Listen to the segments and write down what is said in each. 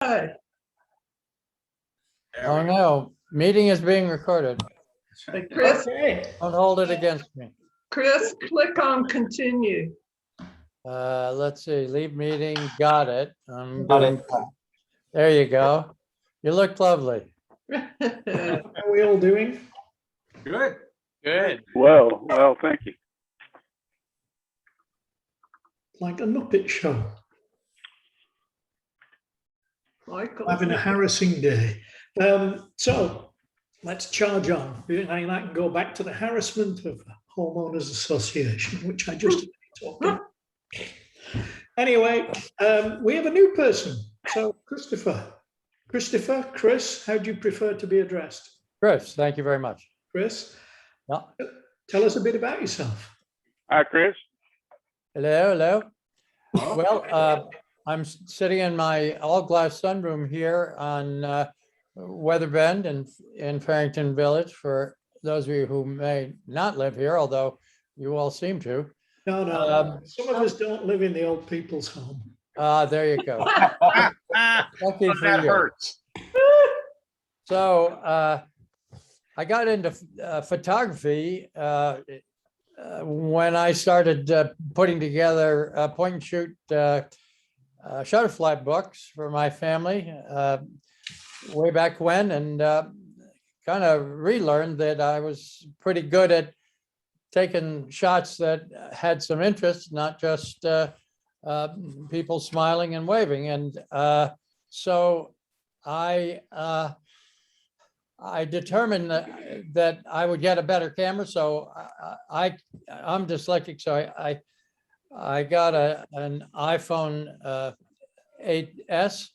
Hi, Oh no, meeting is being recorded. hey, Chris, Okay, Don't hold it against me. click on continue. Let's see, leave meeting, got it. I'm Got doing, it. there you go. You look lovely. how are we all doing? Good. Good. Well, thank you. Like a Muppet show, Michael, having a harassing day. So let's charge on. And I can go back to the harassment of the Homeowners Association, which I just talked about. Anyway, we have a new person. So Chris, how do you prefer to be addressed? Chris, thank you very much. Chris, Yeah. tell us a bit about yourself. Hi, Chris. Hello, hello. Well, I'm sitting in my all-glass sunroom here on Weather Bend in Farrington Village. For those of you who may not live here, although you all seem to. No, some of us don't live in the old people's home. There you go. Lucky for That you. hurts. So I got into photography when I started putting together point and shoot shutterfly books for my family way back when, and kind of relearned that I was pretty good at taking shots that had some interest, not just people smiling and waving. And so I determined that I would get a better camera. So I'm dyslexic, so I got an iPhone 8S,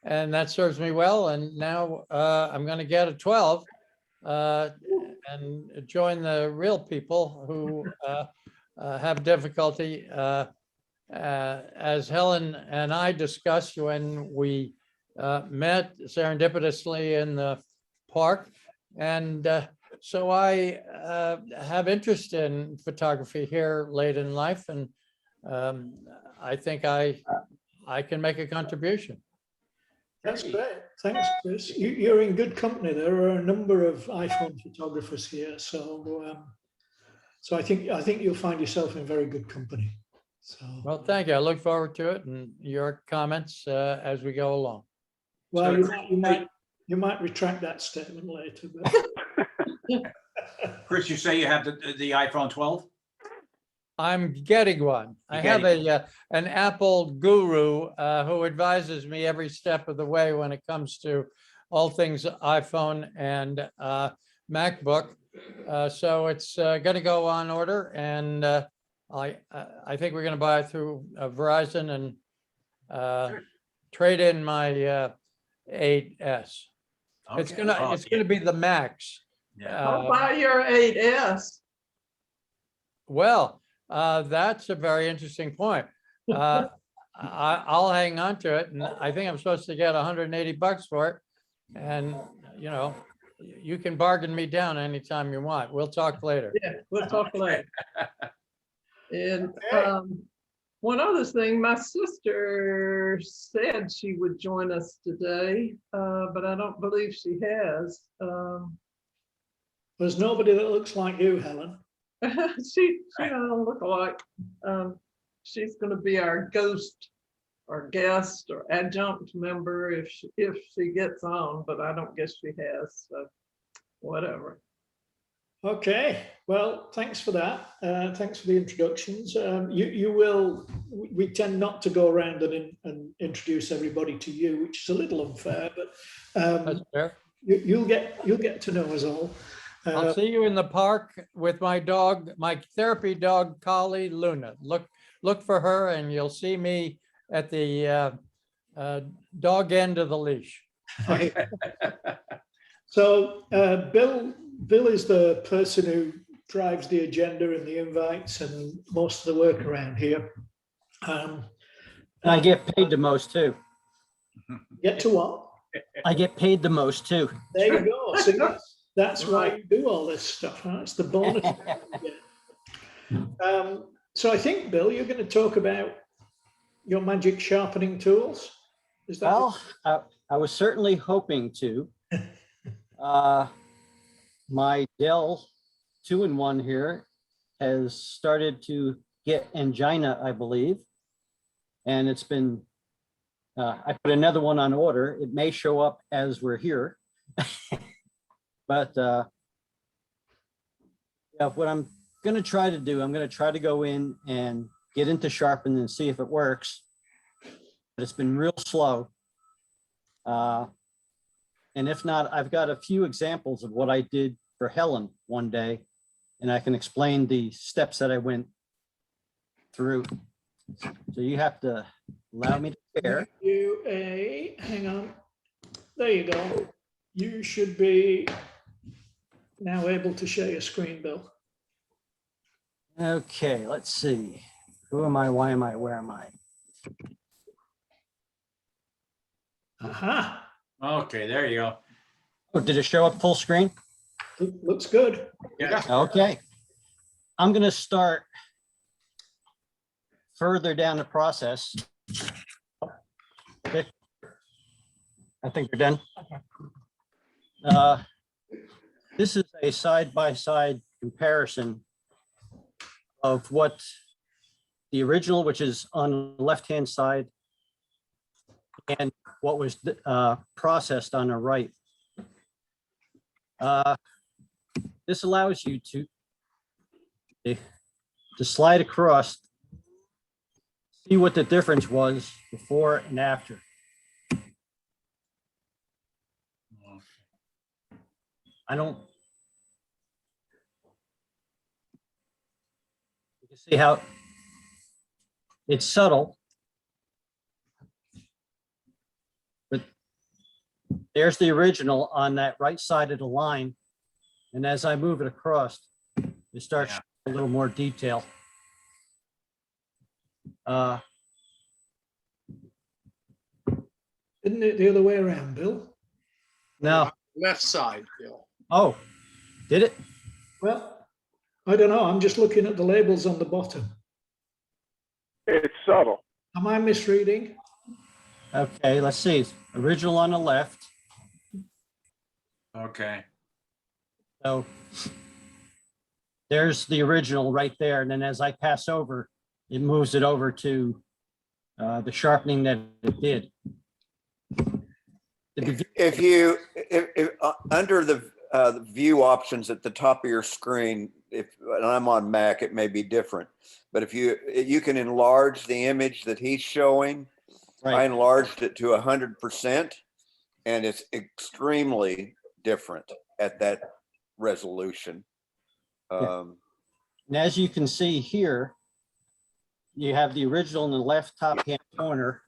and that serves me well. And now I'm going to get a 12 and join the real people who have difficulty. As Helen and I discussed when we met serendipitously in the park. And so I have interest in photography here late in life, and I think I can make a contribution. That's great. Thanks, Chris. You're in good company. There are a number of iPhone photographers here, so I think you'll find yourself in very good company. So Well, thank you. I look forward to it and your comments as we go along. well, you might retract that statement later. But Chris, you say you have the iPhone 12? I'm getting one. I have an Apple guru who advises me every step of the way when it comes to all things iPhone and MacBook. So it's going to go on order, and I think we're going to buy it through Verizon and trade in my 8S. It's gonna be the Max. Yeah. I'll buy your 8S. Well, that's a very interesting point. I'll hang on to it, and I think I'm supposed to get $180 for it. And you know, you can bargain me down anytime you want. We'll talk later. Yeah, we'll talk later. And one other thing, my sister said she would join us today, but I don't believe she has. there's nobody that looks like you, Helen. She don't look alike. She's going to be our ghost or guest or adjunct member if she gets on, but I don't guess she has. So whatever. Okay, well, thanks for that. Thanks for the introductions. We tend not to go around and introduce everybody to you, which is a little unfair, but That's fair. you'll get to know us all. I'll see you in the park with my dog, my therapy dog, Collie Luna. Look for her, and you'll see me at the dog end of the leash. So Bill is the person who drives the agenda and the invites and most of the work around here. I get paid the most too. Get to what? I get paid the most too. There you go. See, that's why you do all this stuff. Huh? It's the bonus. So I think, Bill, you're going to talk about your magic sharpening tools. Is that? Well, I was certainly hoping to. My Dell 2-in-1 here has started to get angina, I believe. And it's been, I put another one on order. It may show up as we're here. But yeah, what I'm going to try to do, I'm going to try to go in and get into Sharpen and see if it works. But it's been real slow. And if not, I've got a few examples of what I did for Helen one day, and I can explain the steps that I went through. So you have to allow me to share. Hang on. There you go. You should be now able to share your screen, Bill. Okay, let's see. Who am I? Why am I? Where am I? Aha, Okay, there you go. Oh, did it show up full screen? looks good. Yeah. Okay. I'm going to start further down the process. Okay. I think we're done. This is a side-by-side comparison of what the original, which is on the left-hand side, and what was processed on the right. This allows you to slide across, see what the difference was before and after. I don't. You can see how it's subtle, but there's the original on that right side of the line. And as I move it across, it starts Yeah. showing a little more detail. Isn't it the other way around, Bill? No, Left side, Bill. oh, did it? Well, I don't know. I'm just looking at the labels on the bottom. It's subtle. Am I misreading? Okay, let's see. Original on the left. Okay. So there's the original right there. And then as I pass over, it moves it over to the sharpening that it did. If under the view options at the top of your screen, and I'm on Mac, it may be different, but if you can enlarge the image that he's showing. I Right. enlarged it to 100%, and it's extremely different at that resolution. And as you can see here, you have the original in the left top hand corner.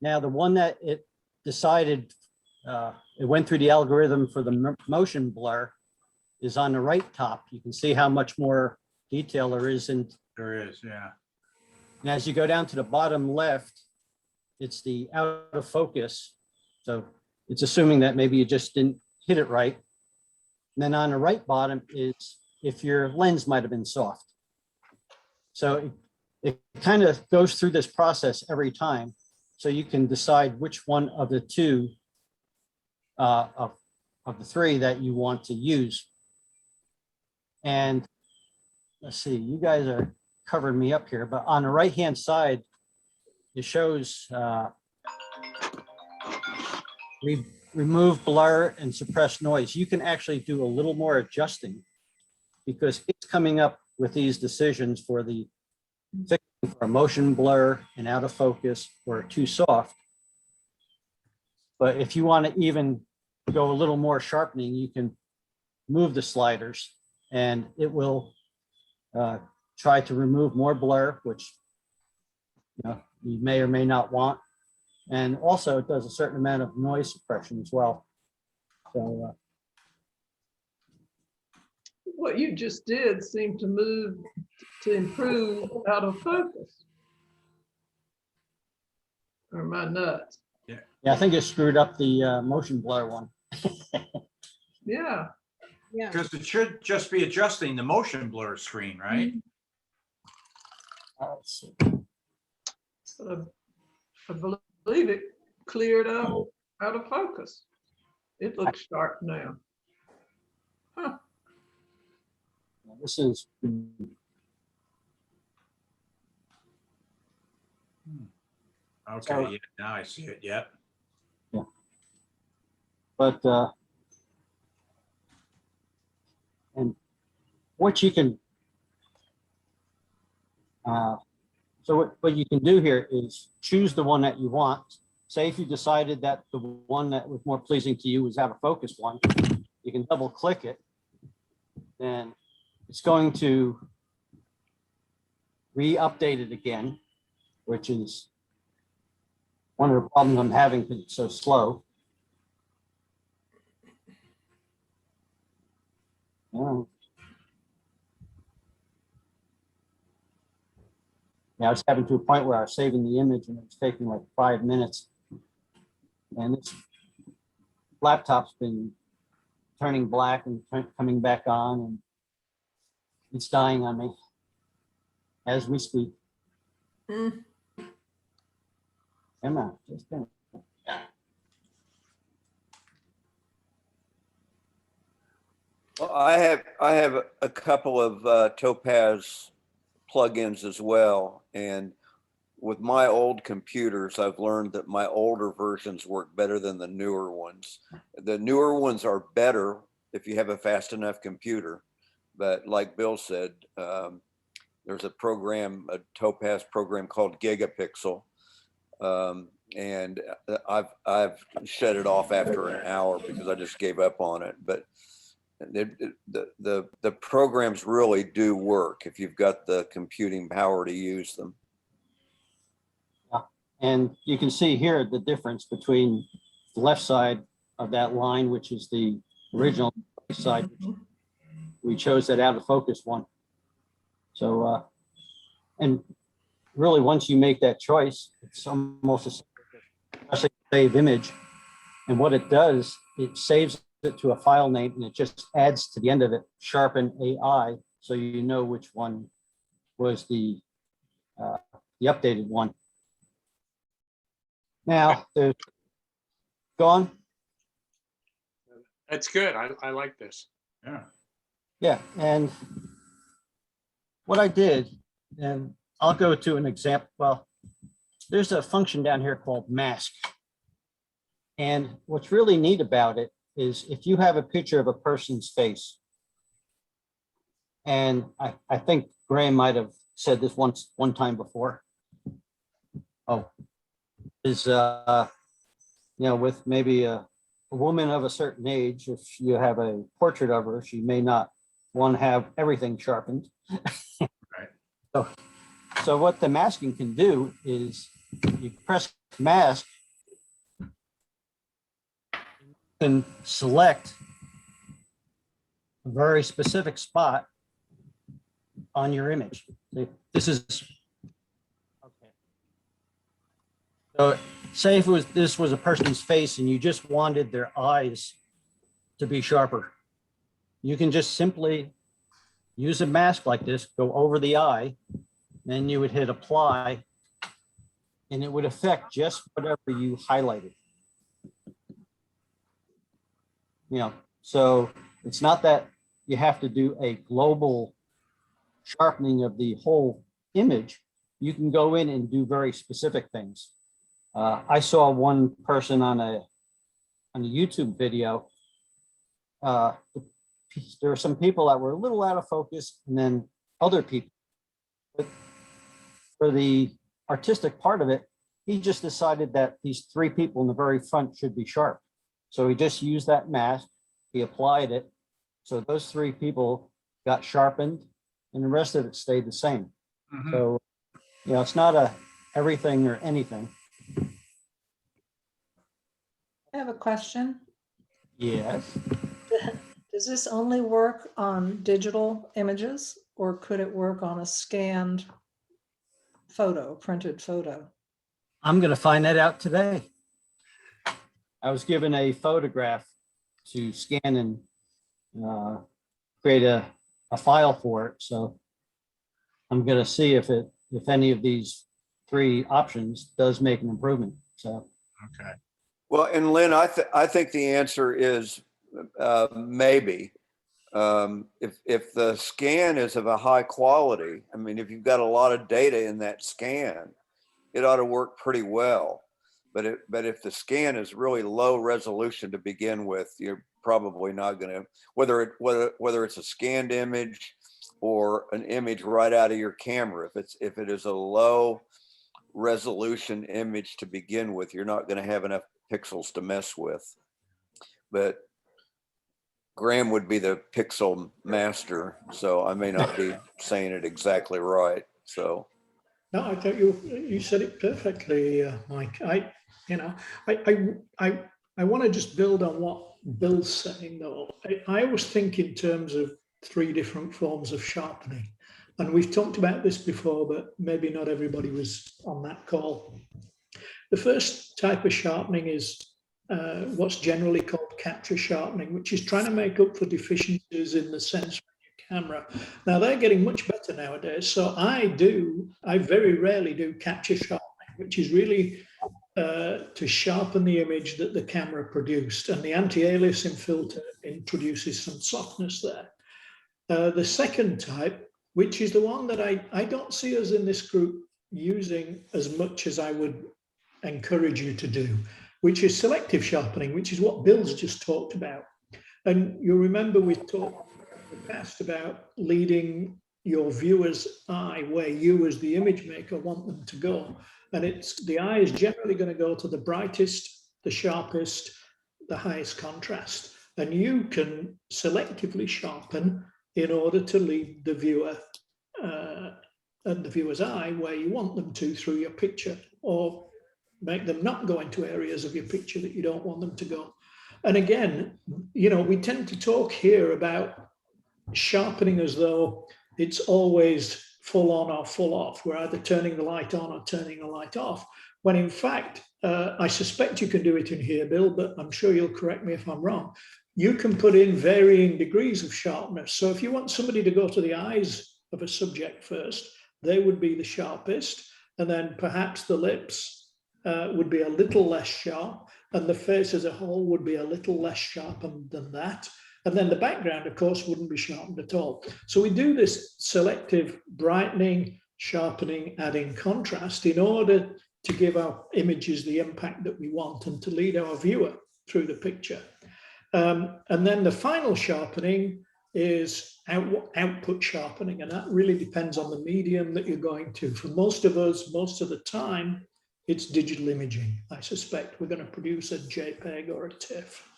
Now, the one that it decided, it went through the algorithm for the motion blur is on the right top. You can see how much more detail there is. And There is, yeah. as you go down to the bottom left, it's the out of focus. So it's assuming that maybe you just didn't hit it right. And then on the right bottom is if your lens might have been soft. So it kind of goes through this process every time. So you can decide which one of the two of the three that you want to use. And let's see, you guys are covering me up here, but on the right-hand side, it shows remove blur and suppress noise. You can actually do a little more adjusting because it's coming up with these decisions for the fixing for a motion blur and out of focus or too soft. But if you want to even go a little more sharpening, you can move the sliders and it will try to remove more blur, which you may or may not want. And also it does a certain amount of noise suppression as well. So What you just did seemed to improve out of focus. Or am I nuts? yeah, I think it screwed up the motion blur one. Yeah. Yeah. Because it should just be adjusting the motion blur screen, right? Let's see. But I believe it cleared up out of focus. It looks sharp now. Huh. This is, Okay, yeah, now I see it, yep. but, and what you can, so what you can do here is choose the one that you want. Say if you decided that the one that was more pleasing to you was out of focus one, you can double click it. Then it's going to re-update it again, which is one of the problems I'm having because it's so slow. Now it's having to a point where I was saving the image and it's taking like 5 minutes. And this laptop's been turning black and coming back on, and it's dying on me as we speak. Mm. Come on, just come. Well, I have a couple of Topaz plugins as well. And with my old computers, I've learned that my older versions work better than the newer ones. The newer ones are better if you have a fast enough computer. But like Bill said, there's a program, a Topaz program called Gigapixel. And I've shut it off after an hour because I just gave up on it. But the programs really do work if you've got the computing power to use them. And you can see here the difference between the left side of that line, which is the original side. We chose that out of focus one. So, and really, once you make that choice, it's almost a save image. And what it does, it saves it to a file name and it just adds to the end of it, sharpen AI, so you know which one was the updated one. Now, there's gone. That's good. I like this. Yeah. Yeah, and what I did, and I'll go to an example. Well, there's a function down here called mask. And what's really neat about it is if you have a picture of a person's face, and I think Graham might have said this one time before. Oh, is with maybe a woman of a certain age, if you have a portrait of her, she may not want to have everything sharpened. Right. So what the masking can do is you press mask and select a very specific spot on your image. This is okay. So say if this was a person's face and you just wanted their eyes to be sharper, you can just simply use a mask like this, go over the eye, then you would hit apply, and it would affect just whatever you highlighted. So it's not that you have to do a global sharpening of the whole image. You can go in and do very specific things. I saw one person on a YouTube video. There were some people that were a little out of focus, and then other people. But for the artistic part of it, he just decided that these 3 people in the very front should be sharp. So he just used that mask, he applied it. So those 3 people got sharpened and the rest of it stayed the same. Mhm. So, it's not a everything or anything. I have a question. Yes. Does this only work on digital images, or could it work on a scanned photo, printed photo? I'm going to find that out today. I was given a photograph to scan and create a file for it. So I'm going to see if any of these 3 options does make an improvement. So Okay. Well, and Lynn, I think the answer is maybe. If the scan is of a high quality, I mean, if you've got a lot of data in that scan, it ought to work pretty well. But if the scan is really low resolution to begin with, you're probably not going to, whether it's a scanned image or an image right out of your camera. If it is a low resolution image to begin with, you're not going to have enough pixels to mess with. But Graham would be the pixel master, so I may not be saying it exactly right. So No, I thought you said it perfectly, Mike. You know, I want to just build on what Bill's saying though. I always think in terms of three different forms of sharpening, and we've talked about this before, but maybe not everybody was on that call. The first type of sharpening is what's generally called capture sharpening, which is trying to make up for deficiencies in the sensor camera. Now they're getting much better nowadays. So I very rarely do capture sharpening, which is really to sharpen the image that the camera produced. And the anti-aliasing filter introduces some softness there. The second type, which is the one that I don't see us in this group using as much as I would encourage you to do, which is selective sharpening, which is what Bill's just talked about. And you'll remember we talked in the past about leading your viewer's eye where you as the image maker want them to go. And the eye is generally going to go to the brightest, the sharpest, the highest contrast. And you can selectively sharpen in order to lead the viewer and the viewer's eye where you want them to through your picture, or make them not go into areas of your picture that you don't want them to go. And again, you know, we tend to talk here about sharpening as though it's always full on or full off. We're either turning the light on or turning the light off. When in fact, I suspect you can do it in here, Bill, but I'm sure you'll correct me if I'm wrong. You can put in varying degrees of sharpness. So if you want somebody to go to the eyes of a subject first, they would be the sharpest. And then perhaps the lips would be a little less sharp, and the face as a whole would be a little less sharpened than that. And then the background, of course, wouldn't be sharpened at all. So we do this selective brightening, sharpening, adding contrast in order to give our images the impact that we want and to lead our viewer through the picture. And then the final sharpening is output sharpening, and that really depends on the medium that you're going to. For most of us, most of the time, it's digital imaging. I suspect we're going to produce a JPEG or a TIFF.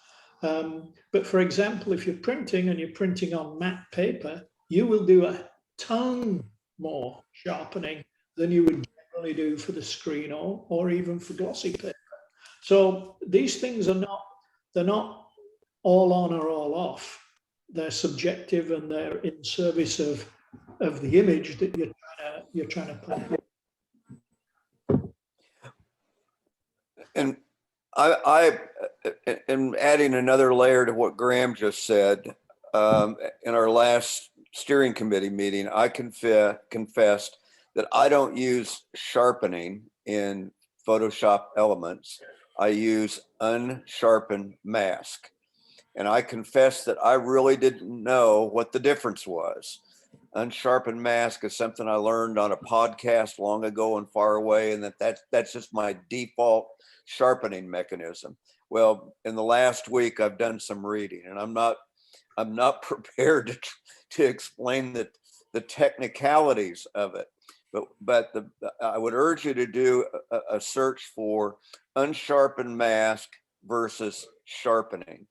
But for example, if you're printing and you're printing on matte paper, you will do a ton more sharpening than you would generally do for the screen or even for glossy paper. So these things they're not all on or all off. They're subjective, and they're in service of the image that you're trying to put. And I am adding another layer to what Graham just said. In our last steering committee meeting, I confessed that I don't use sharpening in Photoshop Elements. I use unsharpened mask. And I confess that I really didn't know what the difference was. Unsharpened mask is something I learned on a podcast long ago and far away, and that's just my default sharpening mechanism. Well, in the last week, I've done some reading, and I'm not prepared to explain the technicalities of it. But I would urge you to do a search for unsharpened mask versus sharpening.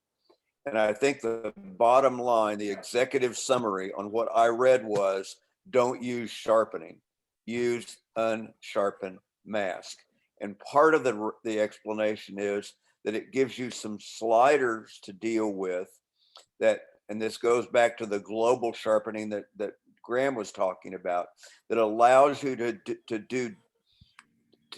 And I think the bottom line, the executive summary on what I read was, don't use sharpening, use unsharpened mask. And part of the explanation is that it gives you some sliders to deal with that, and this goes back to the global sharpening that Graham was talking about, that allows you to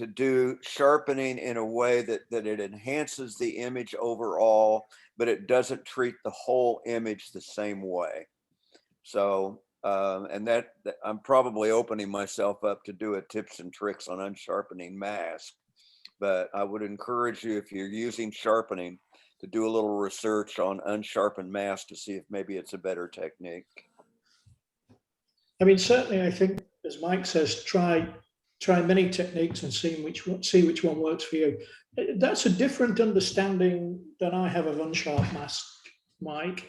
do sharpening in a way that it enhances the image overall, but it doesn't treat the whole image the same way. So, and that I'm probably opening myself up to do a tips and tricks on unsharpening mask, but I would encourage you, if you're using sharpening, to do a little research on unsharpened mask to see if maybe it's a better technique. I mean, certainly, I think, as Mike says, try many techniques and see which one works for you. That's a different understanding than I have of unsharp mask, Mike.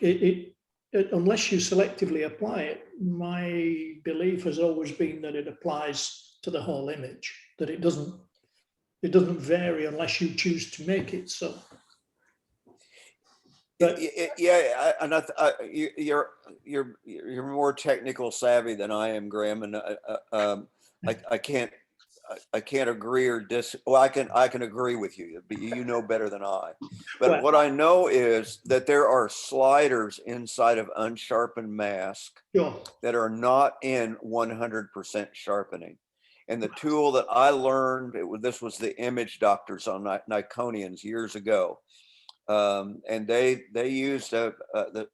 Unless you selectively apply it, my belief has always been that it applies to the whole image, that it doesn't vary unless you choose to make it so. But Yeah, you're more technical savvy than I am, Graham, and I can't agree or well, I can agree with you, but you know better than I. But Well, what I know is that there are sliders inside of unsharpened mask sure. that are not in 100% sharpening. And the tool that I learned, this was the image doctors on Nikonians years ago. And they used the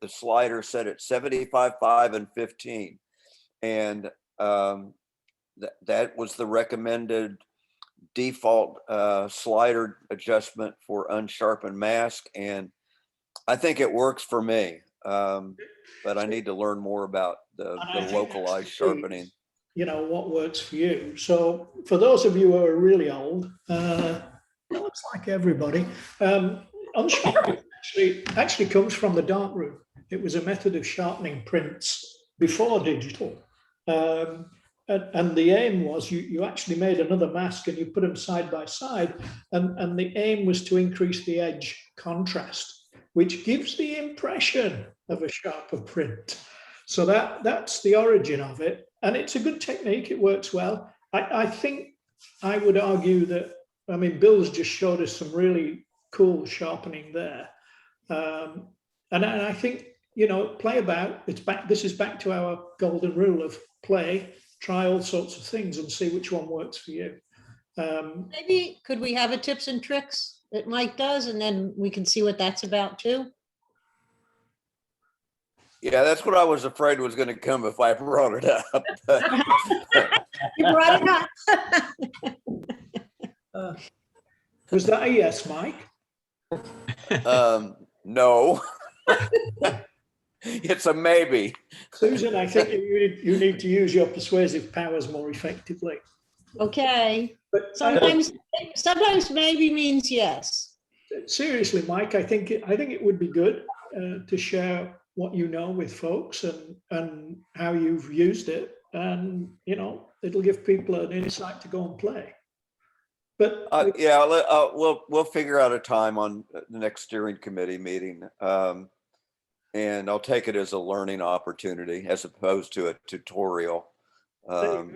slider set at 75, 5, and 15. And that was the recommended default slider adjustment for unsharpened mask. And I think it works for me. But I need to learn more about the localized sharpening. You know, what works for you. So for those of you who are really old, it looks like everybody, unsharpening actually comes from the darkroom. It was a method of sharpening prints before digital. And the aim was you actually made another mask and you put them side by side. And the aim was to increase the edge contrast, which gives the impression of a sharper print. So that's the origin of it. And it's a good technique. It works well. I think I would argue that, I mean, Bill's just showed us some really cool sharpening there. And I think, you know, play about. This is back to our golden rule of play, try all sorts of things and see which one works for you. Maybe could we have a tips and tricks that Mike does, and then we can see what that's about too? Yeah, that's what I was afraid was going to come if I brought it up. You brought it up. Was that a yes, Mike? No. It's a maybe. Susan, I think you need to use your persuasive powers more effectively. Okay. But Sometimes maybe means yes. seriously, Mike, I think it would be good to share what you know with folks and how you've used it, and you know, it'll give people an insight to go and play. But yeah, we'll figure out a time on the next steering committee meeting, and I'll take it as a learning opportunity as opposed to a tutorial. So,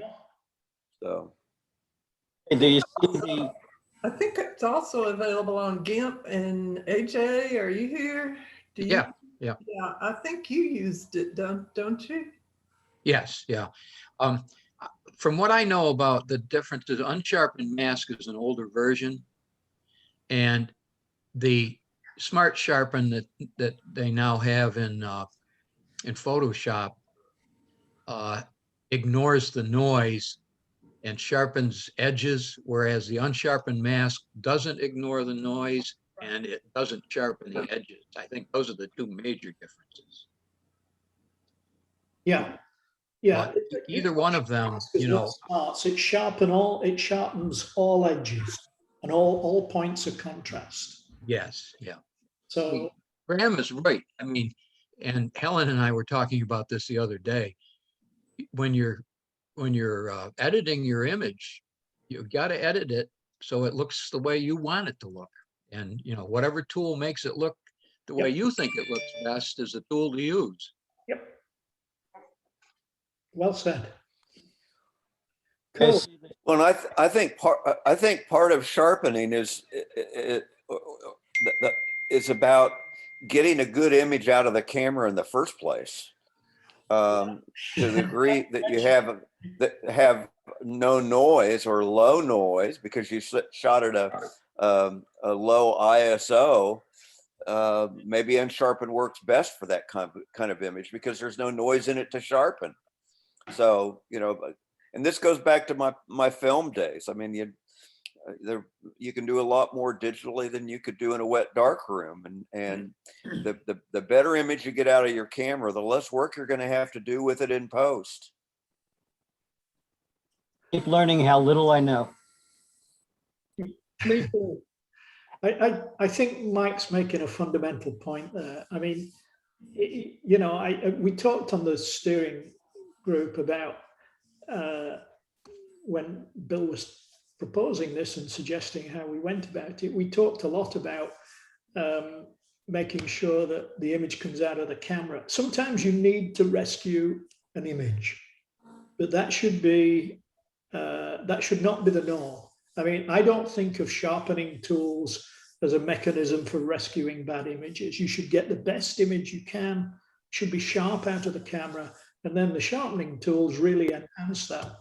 Do you see the, I think it's also available on GIMP. And AJ, are you here? Do you? Yeah. Yeah, I think you used it, don't you? Yes, yeah. From what I know about the differences, unsharpened mask is an older version, and the smart sharpen that they now have in Photoshop ignores the noise and sharpens edges, whereas the unsharpened mask doesn't ignore the noise and it doesn't sharpen the edges. I think those are the two major differences. yeah. But either one of them, you know, it sharpens all edges and all points of contrast. yes, yeah. So Graham is right. I mean, and Helen and I were talking about this the other day. When you're editing your image, you've got to edit it so it looks the way you want it to look. And you know, whatever tool makes it look the way you think it looks best is the tool to use. yep. Well said. Cool. well, I think part of sharpening is about getting a good image out of the camera in the first place. To the degree that you have no noise or low noise because you shot at a low ISO, maybe unsharpened works best for that kind of image because there's no noise in it to sharpen. So, you know, and this goes back to my film days. I mean, you can do a lot more digitally than you could do in a wet dark room. And the better image you get out of your camera, the less work you're going to have to do with it in post. Keep learning how little I know. Me too. I think Mike's making a fundamental point there. I mean, you know, we talked on the steering group about when Bill was proposing this and suggesting how we went about it. We talked a lot about making sure that the image comes out of the camera. Sometimes you need to rescue an image, but that should not be the norm. I mean, I don't think of sharpening tools as a mechanism for rescuing bad images. You should get the best image you can, should be sharp out of the camera, and then the sharpening tools really enhance that.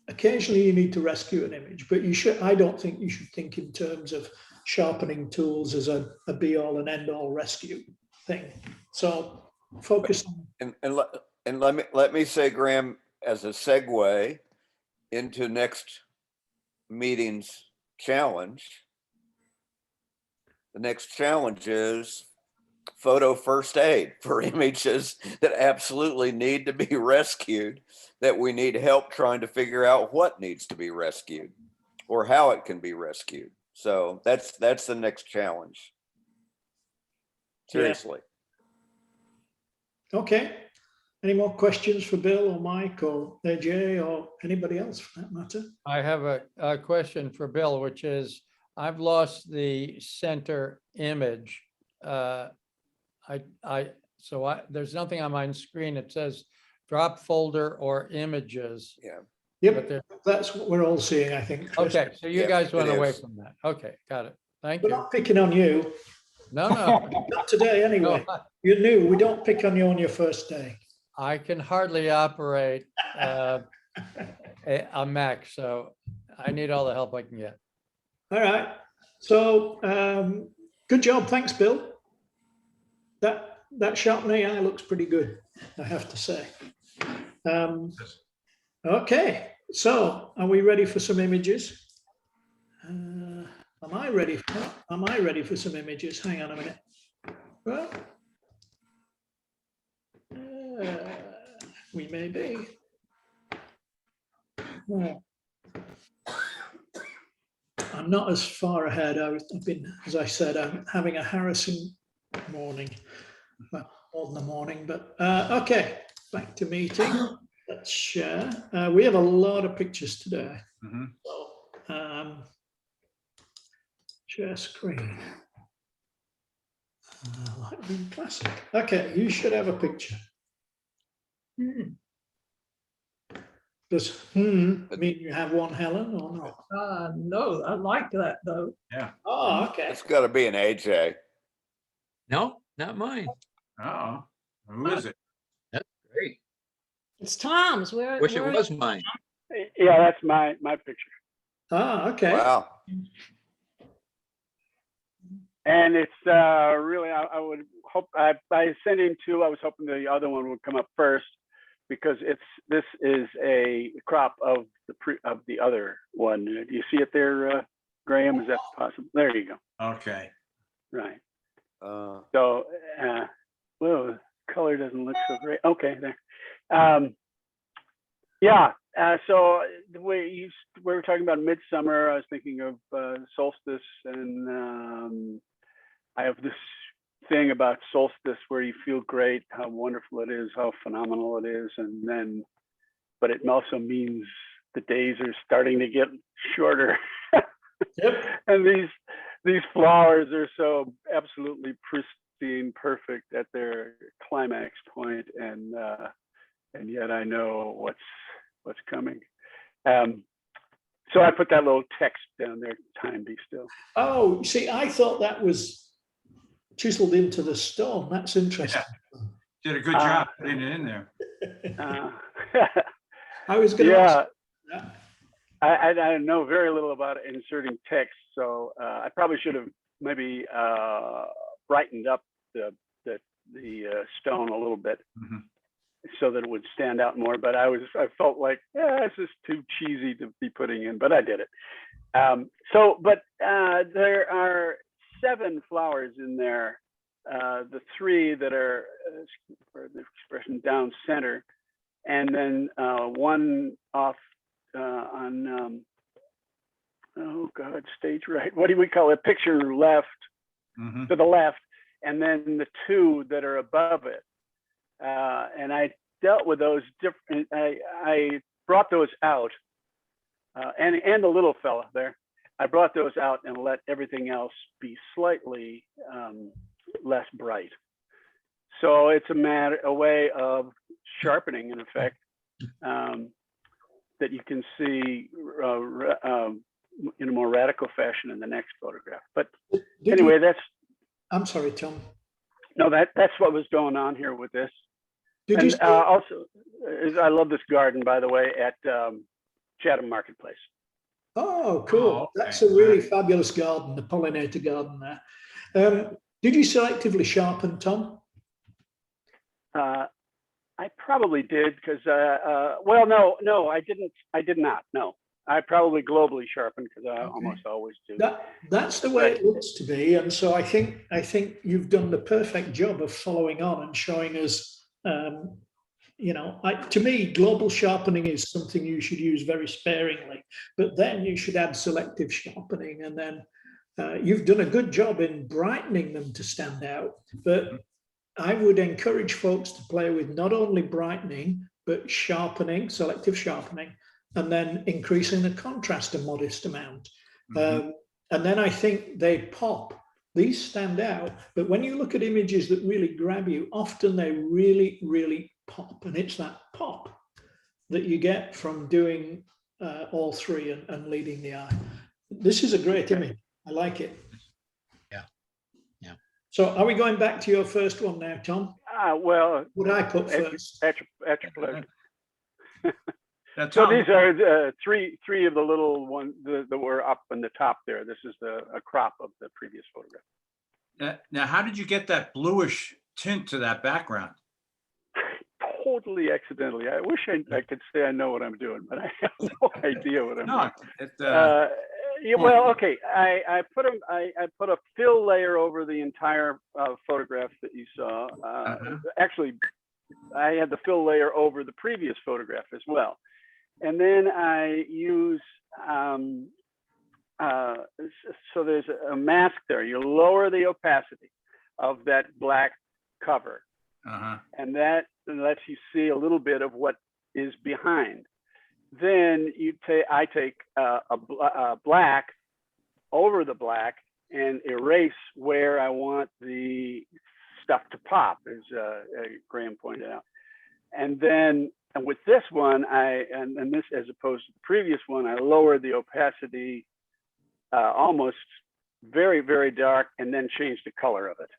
Occasionally you need to rescue an image, but I don't think you should think in terms of sharpening tools as a be all and end all rescue thing. So focus on. And let me say, Graham, as a segue into next meeting's challenge. The next challenge is photo first aid for images that absolutely need to be rescued, that we need help trying to figure out what needs to be rescued or how it can be rescued. So that's the next challenge. Seriously. Yeah. Okay. Any more questions for Bill or Mike or AJ or anybody else for that matter? I have a question for Bill, which is, I've lost the center image. There's nothing on my screen. It says drop folder or images. Yeah. Yep, that's what we're all seeing, I think, Chris. Okay, so you Yeah, guys went it away is. from that. Okay, got it. Thank We're you. not picking on you. No, no, Not today anyway. no, You're new. We don't pick on you on your first day. I can hardly operate a Mac, so I need all the help I can get. All right. So good job. Thanks, Bill. That sharpening eye looks pretty good, I have to say. Okay. So are we ready for some images? Am I ready for some images? Hang on a minute. Well, we may be. I'm not as far ahead. I've been, as I said, I'm having a harassing morning. Well, more than a morning, but okay, back to meeting. Let's share. We have a lot of pictures today. Mhm. So, share screen. Lightroom Classic. Okay, you should have a picture. Does mean you have one, Helen, or not? No, I like that though. Oh, okay. It's got to be an AJ. No, not mine. Oh, who is it? Great. It's Tom's. Wish it was mine. Yeah, that's my picture. Ah, okay. Wow. And it's really, I would hope, I sent in two. I was hoping the other one would come up first because this is a crop of the other one. Do you see it there, Graham? Is that possible? There you go. Okay. Right. Uh, So, whoa, color doesn't look so great. Okay, there. Yeah. So the way we were talking about midsummer, I was thinking of solstice, and I have this thing about solstice where you feel great, how wonderful it is, how phenomenal it is, and then, but it also means the days are starting to get shorter. Yep. And these flowers are so absolutely pristine, perfect at their climax point, and yet I know what's coming. So I put that little text down there, time be still. Oh, see, I thought that was chiseled into the stone. That's interesting. Did a good job putting it in there. I was going to Yeah. ask. I know very little about inserting text, so I probably should have maybe brightened up the stone a little bit, Mhm. so that it would stand out more. But I felt like, yeah, this is too cheesy to be putting in, but I did it. But there are 7 flowers in there. The 3 that are, for the expression, down center, and then one off on, oh God, stage right. What do we call it? Picture left, Mhm. to the left, and then the 2 that are above it. And I dealt with those different. I brought those out, and the little fella there. I brought those out and let everything else be slightly less bright. So it's a way of sharpening, in effect, that you can see in a more radical fashion in the next photograph. But anyway, I'm sorry, Tom. no, that's what was going on here with this. Did And you? also, I love this garden, by the way, at Chatham Marketplace. Oh, cool. Oh, okay. That's a really fabulous garden, the pollinator garden there. Did you selectively sharpen, Tom? I probably did because, well, no, I didn't. I did not. No, I probably globally sharpened because I almost always do. That's the way it looks to be, and so I think you've done the perfect job of following on and showing us. To me, global sharpening is something you should use very sparingly, but then you should add selective sharpening, and then you've done a good job in brightening them to stand out. But I would encourage folks to play with not only brightening, but sharpening, selective sharpening, and then increasing the contrast a modest amount. And then I think they pop. These stand out, but when you look at images that really grab you, often they really, really pop. And it's that pop that you get from doing all 3 and leading the eye. This is a great image. I like it. So are we going back to your first one now, Tom? Well, What I put first? at your pleasure. Now, So Tom, these are three of the little ones that were up on the top there. This is a crop of the previous photograph. now, how did you get that bluish tint to that background? Totally accidentally. I wish I could say I know what I'm doing, but I have no idea what I'm doing. Yeah, well, okay. I put a fill layer over the entire photograph that you saw. Actually, I had the fill layer over the previous photograph as well. And then I use, so there's a mask there. You lower the opacity of that black cover. And that lets you see a little bit of what is behind. Then I take a black over the black and erase where I want the stuff to pop, as Graham pointed out. And then with this one, and this as opposed to the previous one, I lowered the opacity almost very, very dark, and then changed the color of it.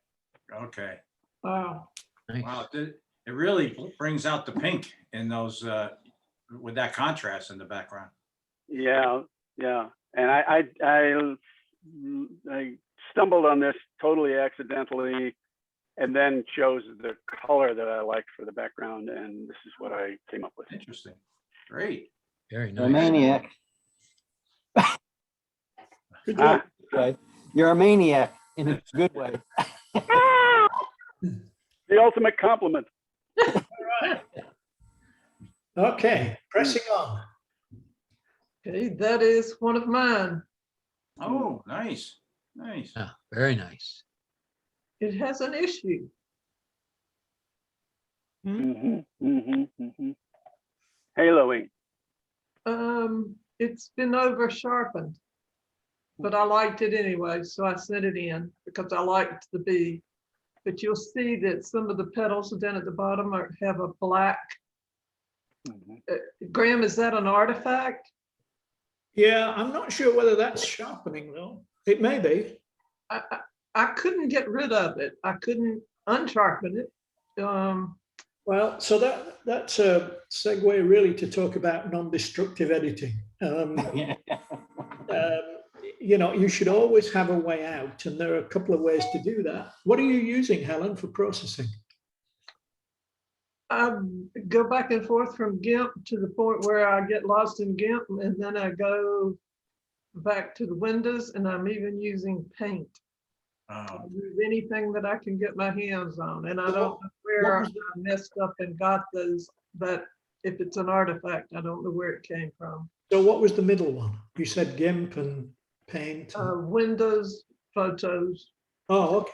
Okay. Wow. Nice. Wow. It really brings out the pink in those, with that contrast in the background. Yeah. And I stumbled on this totally accidentally, and then chose the color that I liked for the background, and this is what I came up with. Interesting. Great. Very You're a nice. maniac. Good job. Okay. You're a maniac in a good way. The ultimate compliment. Okay, pressing on. Okay, that is one of mine. Oh, nice. Nice. Yeah, very nice. It has an issue. Haloing. It's been over sharpened, but I liked it anyway, so I sent it in because I liked the bee. But you'll see that some of the petals down at the bottom have a black. Graham, is that an artifact? Yeah, I'm not sure whether that's sharpening though. It may be. I couldn't get rid of it. I couldn't unsharpen it. Well, so that's a segue really to talk about non-destructive editing. You should always have a way out, and there are a couple of ways to do that. What are you using, Helen, for processing? I go back and forth from GIMP to the point where I get lost in GIMP, and then I go back to the windows, and I'm even using paint. I'll use anything that I can get my hands on, and I don't know where I messed up and got those, but if it's an artifact, I don't know where it came from. So what was the middle one? You said GIMP and Paint. Windows, photos. Oh, okay.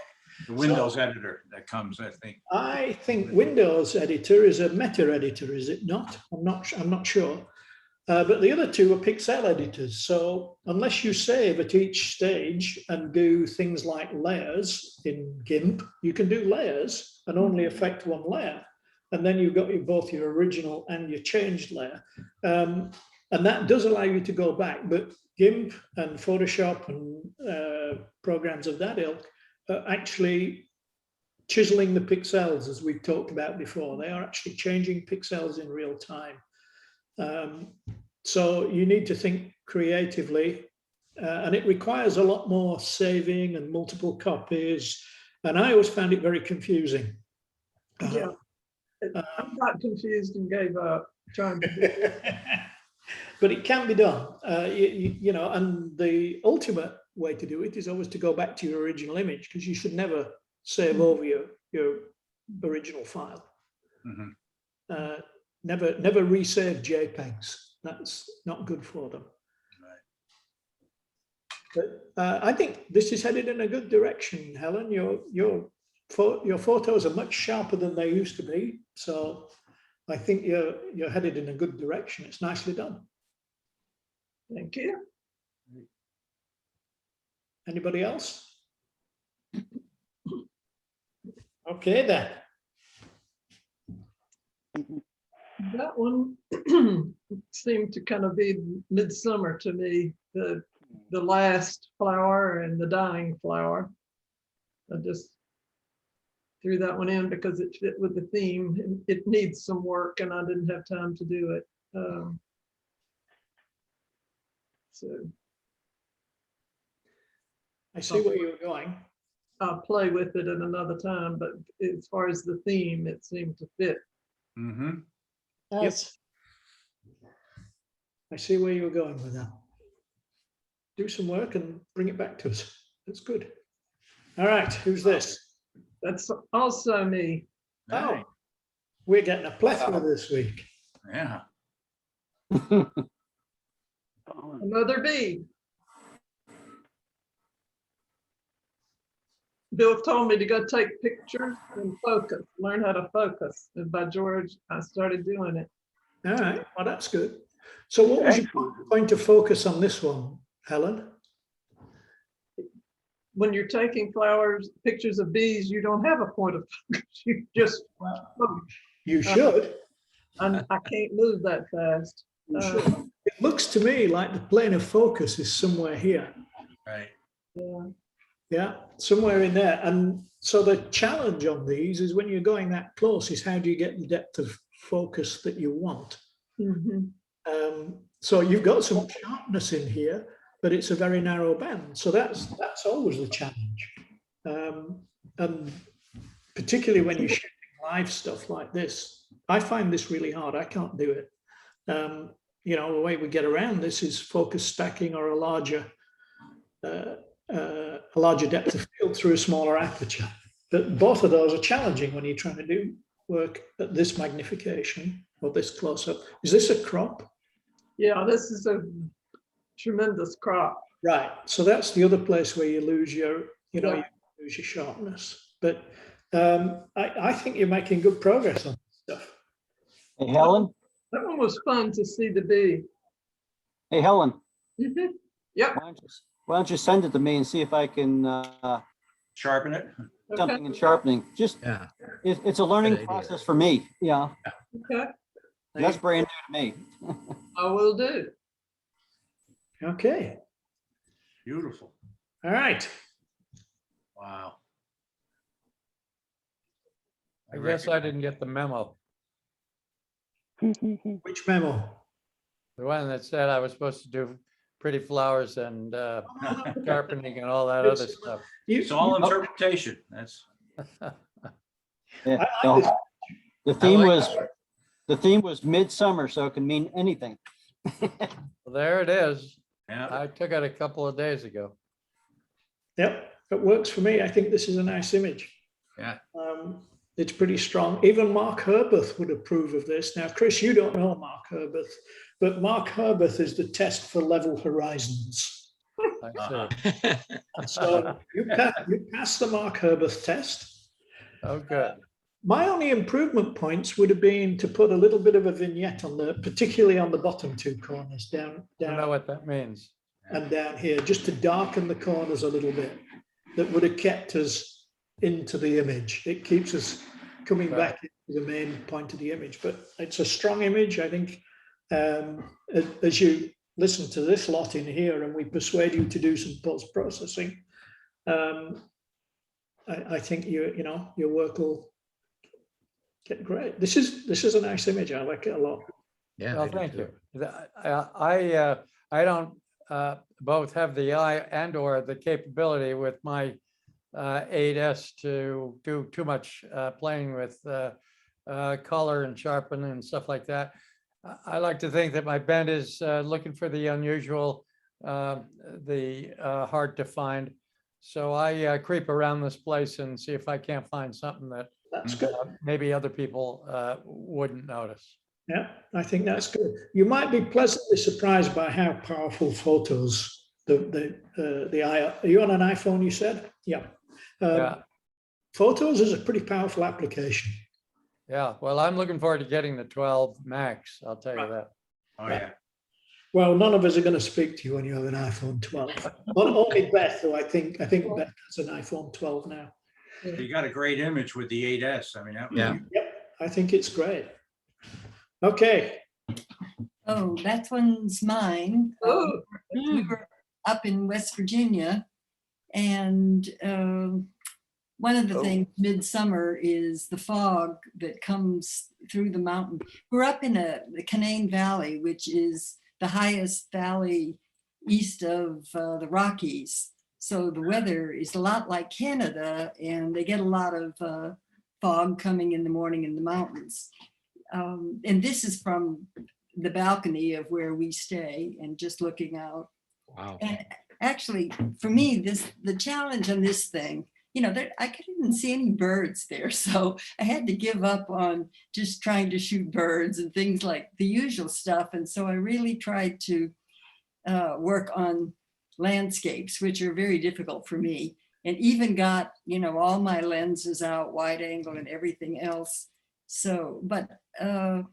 The Windows editor that comes, I think. I think Windows Editor is a meta editor, is it not? I'm not sure. But the other two are pixel editors. So unless you save at each stage and do things like layers in GIMP, you can do layers and only affect one layer. And then you've got both your original and your changed layer. And that does allow you to go back, but GIMP and Photoshop and programs of that ilk are actually chiseling the pixels, as we've talked about before. They are actually changing pixels in real time. So you need to think creatively, and it requires a lot more saving and multiple copies. And I always found it very confusing. Yeah, I got confused and gave up trying to do it. But it can be done, you know, and the ultimate way to do it is always to go back to your original image, because you should never save over your original file. Never resave JPEGs. That's not good for them. But I think this is headed in a good direction, Helen. Your photos are much sharper than they used to be. So I think you're headed in a good direction. It's nicely done. Thank you. Anybody else? Okay then. That one seemed to kind of be midsummer to me, the last flower and the dying flower. I just threw that one in because it fit with the theme. It needs some work and I didn't have time to do it. So I see where you're going. I'll play with it at another time, but as far as the theme, it seemed to fit. Yes. I see where you're going with that. Do some work and bring it back to us. That's good. All right, who's this? That's also me. Oh, we're getting a plethora this week. Yeah. Another bee. Bill told me to go take pictures and focus, learn how to focus. And by George, I started doing it. All right, well, that's good. So what was you going to focus on this one, Helen? When you're taking flowers, pictures of bees, you don't have a point of focus. You just, You should. I can't move that fast. You should. It looks to me like the plane of focus is somewhere here. Right. Yeah. Yeah, somewhere in there. And so the challenge on these is when you're going that close is how do you get the depth of focus that you want? So you've got some sharpness in here, but it's a very narrow band. So that's always the challenge. And particularly when you're shooting live stuff like this, I find this really hard. I can't do it. You know, the way we get around this is focus stacking or a larger depth of field through a smaller aperture. But both of those are challenging when you're trying to do work at this magnification or this close-up. Is this a crop? Yeah, this is a tremendous crop. Right. So that's the other place where you lose your, you know, you lose your sharpness. But I think you're making good progress on this stuff. Hey, Helen. That one was fun to see the bee. Hey, Helen. Yep. Why don't you send it to me and see if I can Sharpen it. something in sharpening. Just Yeah. it's a learning Good idea. process for me. Yeah, Okay, that's brand new to me. I will do. Okay. Beautiful. All right. Wow. I guess I didn't get the memo. Which memo? The one that said I was supposed to do pretty flowers and sharpening and all that other stuff. It's all interpretation. That's Yeah, I like this. the theme was midsummer, so it can mean anything. Well, there it is. Yeah, I took it a couple of days ago. Yep, it works for me. I think this is a nice image. yeah. It's pretty strong. Even Mark Herberth would approve of this. Now, Chris, you don't know Mark Herberth, but Mark Herberth is the test for level horizons. I see. So you pass the Mark Herberth test. Oh, good. My only improvement points would have been to put a little bit of a vignette on particularly on the bottom two corners, down, I don't know down what that means. and down here, just to darken the corners a little bit. That would have kept us into the image. It keeps us coming Right. back to the main point of the image. But it's a strong image. I think as you listen to this lot in here and we persuade you to do some post-processing, I think your work will get great. This is a nice image. I like it a lot. Yeah. Well, I do thank too. you. I don't both have the eye and or the capability with my 8S to do too much playing with color and sharpen and stuff like that. I like to think that my bent is looking for the unusual, the hard to find. So I creep around this place and see if I can't find something that That's good. maybe other people wouldn't notice. Yeah, I think that's good. You might be pleasantly surprised by how powerful photos are you on an iPhone, you said? Yeah. Yeah. Photos is a pretty powerful application. Yeah, well, I'm looking forward to getting the 12 Max. I'll tell you that. Oh, yeah. Well, none of us are going to speak to you when you have an iPhone 12. Only Beth, who I think Beth has an iPhone 12 now. You got a great image with the 8S. I mean, that was Yeah. Yep, I think it's great. Okay. Oh, that one's mine. Oh, We were up in West Virginia, and one of the Oh. things midsummer is the fog that comes through the mountain. We're up in the Canaan Valley, which is the highest valley east of the Rockies. So the weather is a lot like Canada, and they get a lot of fog coming in the morning in the mountains. And this is from the balcony of where we stay and just looking out. Wow. And actually, for me, the challenge on this thing, I couldn't see any birds there. So I had to give up on just trying to shoot birds and things like the usual stuff. And so I really tried to work on landscapes, which are very difficult for me, and even got, all my lenses out, wide angle and everything else. So, but I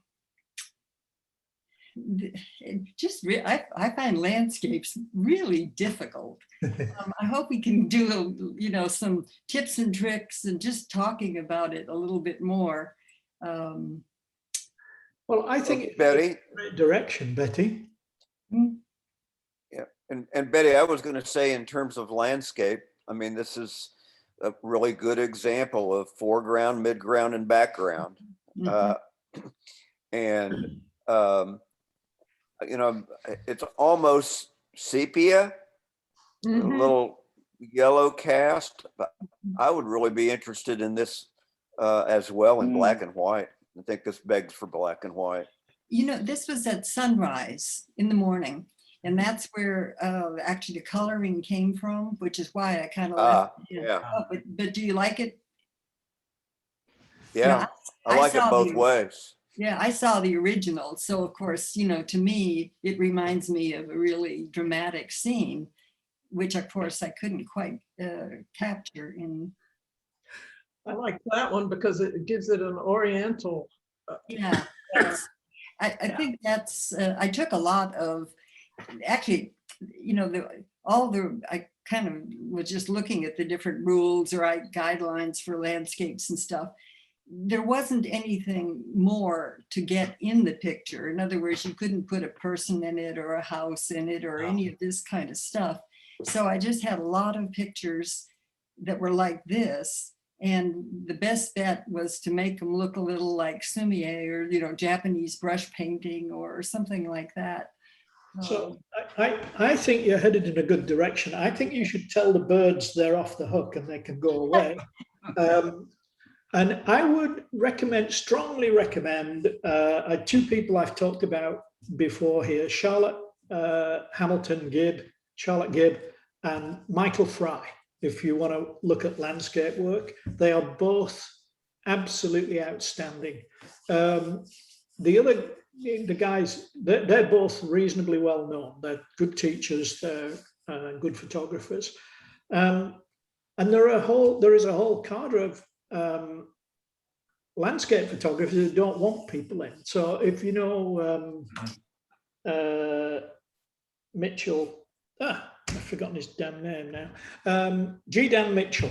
find landscapes really difficult. I hope we can do, some tips and tricks and just talking about it a little bit more. Well, I think it's Betty. a great direction, Betty. Yeah, and Betty, I was going to say in terms of landscape, I mean, this is a really good example of foreground, midground, and background. And it's almost sepia, a little yellow cast, but I would really be interested in this as well in black and white. I think this begs for black and white. This was at sunrise in the morning, and that's where actually the coloring came from, which is why I kind of left it. Yeah. But do you like it? Yeah, I like it both ways. Yeah, I saw the original. So of course, to me, it reminds me of a really dramatic scene, which of course I couldn't quite capture in. I like that one because it gives it an oriental. Yeah, I think that's, I took a lot of, actually, I kind of was just looking at the different rules or guidelines for landscapes and stuff. There wasn't anything more to get in the picture. In other words, you couldn't put a person in it or a house in it or any of this kind of stuff. So I just had a lot of pictures that were like this. And the best bet was to make them look a little like sumie or, Japanese brush painting or something like that. So I think you're headed in a good direction. I think you should tell the birds they're off the hook and they can go away. And I would strongly recommend two people I've talked about before here, Charlotte Hamilton Gibb, Charlotte Gibb, and Michael Fry. If you want to look at landscape work, they are both absolutely outstanding. The guys, they're both reasonably well known. They're good teachers, they're good photographers. And there is a whole cadre of landscape photographers who don't want people in. So if you know Mitchell, I've forgotten his damn name now, G. Dan Mitchell.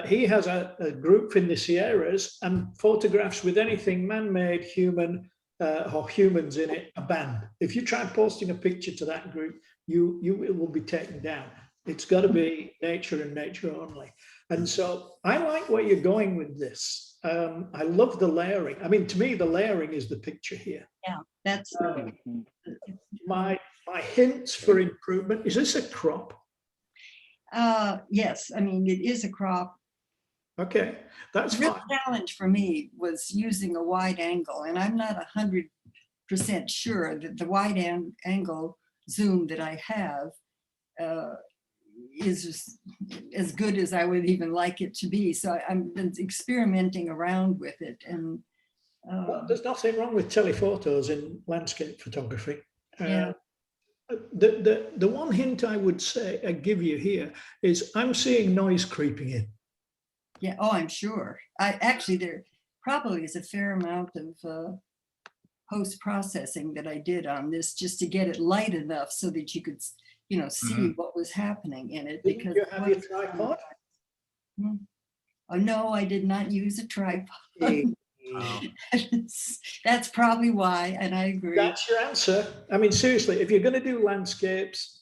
He has a group in the Sierras, and photographs with anything man-made, human, or humans in it are banned. If you try posting a picture to that group, it will be taken down. It's got to be nature and nature only. And so I like where you're going with this. I love the layering. I mean, to me, the layering is the picture here. Yeah, that's My hints for improvement. Is this a crop? yes. I mean, it is a crop. Okay, that's The real fine. challenge for me was using a wide angle, and I'm not 100% sure that the wide angle zoom that I have is as good as I would even like it to be. So I'm been experimenting around with it, and Well, there's nothing wrong with telephotos in landscape photography. Yeah. The one hint I would say I give you here is I'm seeing noise creeping in. yeah, oh, I'm sure. There probably is a fair amount of post-processing that I did on this just to get it light enough so that you could, see what was happening in it. Didn't Because you have your tripod? Oh, no, I did not use a tripod. Oh. That's probably why, and I agree. That's your answer. I mean, seriously, if you're going to do landscapes,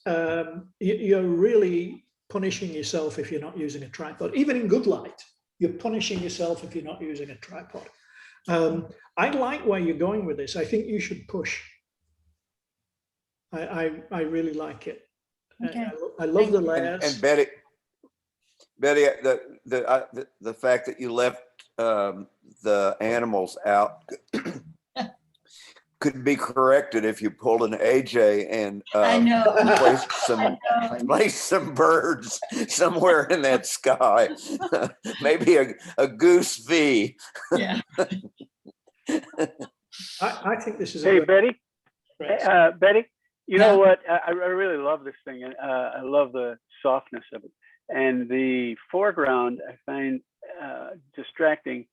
you're really punishing yourself if you're not using a tripod. Even in good light, you're punishing yourself if you're not using a tripod. I like where you're going with this. I think you should push. I really like it. Okay. I love the layers. And Betty, the fact that you left the animals out could be corrected if you pulled an AJ and I know. place some birds somewhere in that sky. Maybe a goose V. Yeah. I think this is. Hey, Betty, Great. Betty, you Yeah. know what? I really love this thing, and I love the softness of it. And the foreground I find distracting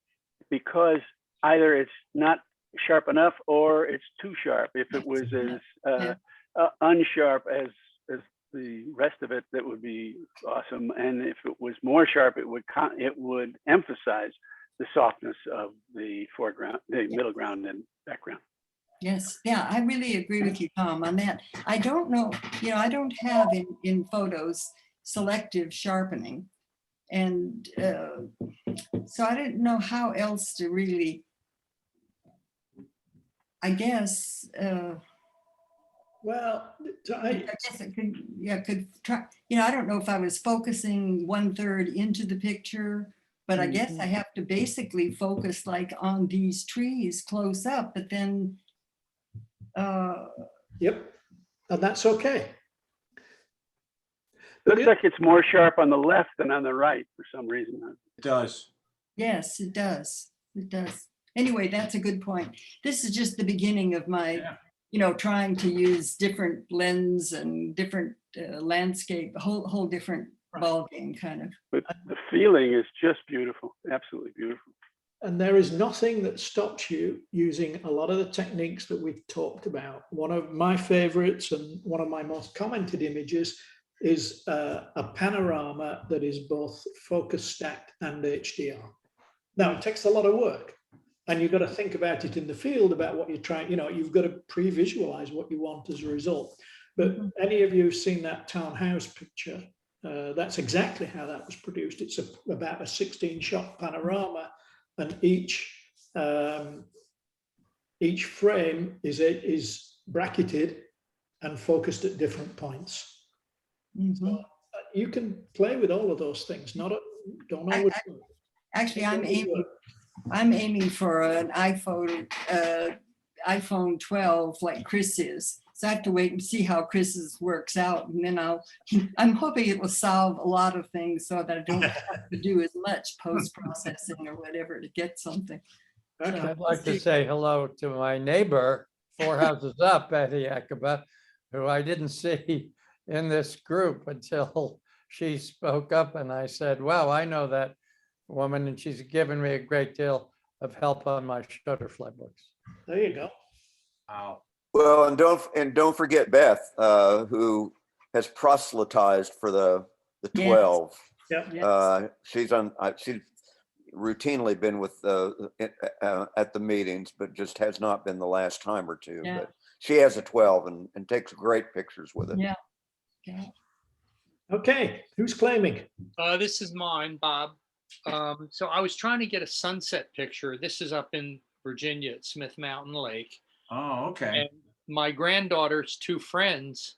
because either it's not sharp enough or it's too sharp. If it was as unsharp as the rest of it, that would be awesome. And if it was more sharp, it would emphasize the softness of the foreground, the middle ground and background. Yes, yeah, I really agree with you, Tom, on that. I don't know, I don't have in photos selective sharpening. And so I didn't know how else to really, I guess. Well, I guess it could try, I don't know if I was focusing 1/3 into the picture, but I guess I have to basically focus like on these trees close up, but then. Yep, and that's okay. Looks like it's more sharp on the left than on the right for some reason. It does. Yes, it does. It does. Anyway, that's a good point. This is just the beginning of my, trying to use different lens and different landscape, a whole different ballgame kind of. But the feeling is just beautiful, absolutely beautiful. And there is nothing that stops you using a lot of the techniques that we've talked about. One of my favorites and one of my most commented images is a panorama that is both focus stacked and HDR. Now, it takes a lot of work, and you've got to think about it in the field about what you're trying, you've got to pre-visualize what you want as a result. But any of you have seen that townhouse picture, that's exactly how that was produced. It's about a 16-shot panorama, and each frame is bracketed and focused at different points. So you can play with all of those things. Don't always. Actually, I'm aiming for an iPhone 12 like Chris is, So I have to wait and see how Chris's works out. And then I'm hoping it will solve a lot of things so that I don't have to do as much post-processing or whatever to get something. Okay. I'd like to say hello to my neighbor, 4 houses up, Betty Akaba, who I didn't see in this group until she spoke up, and I said, wow, I know that woman, and she's given me a great deal of help on my Shutterfly books. There you go. Wow. Well, and don't forget Beth, who has proselytized for the Yes. 12. Yeah. She's routinely been with at the meetings, but just has not been the last time or two. Yeah. But she has a 12 and takes great pictures with it. Yeah. Okay. Okay, who's claiming? This is mine, Bob. So I was trying to get a sunset picture. This is up in Virginia at Smith Mountain Lake. Oh, okay. And my granddaughter's 2 friends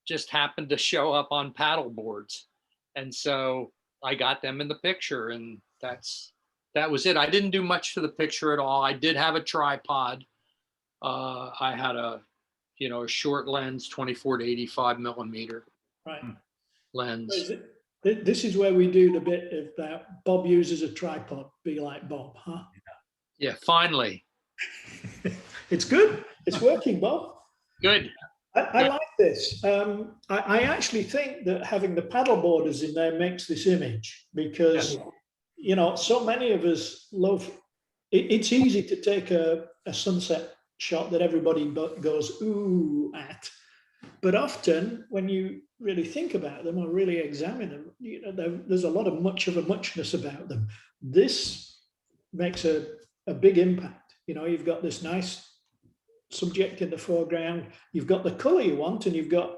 just happened to show up on paddle boards. And so I got them in the picture, and that was it. I didn't do much to the picture at all. I did have a tripod. I had a short lens, 24 to 85 millimeter Right. lens. This is where we do the bit of that. Bob uses a tripod. Be like Bob, huh? Yeah, finally. It's good. It's working, Bob. Good. I like this. I actually think that having the paddle borders in there makes this image because, so many of us love, it's easy to take a sunset shot that everybody goes, ooh, at. But often when you really think about them or really examine them, there's a lot of muchness about them. This makes a big impact. You've got this nice subject in the foreground, you've got the color you want, and you've got,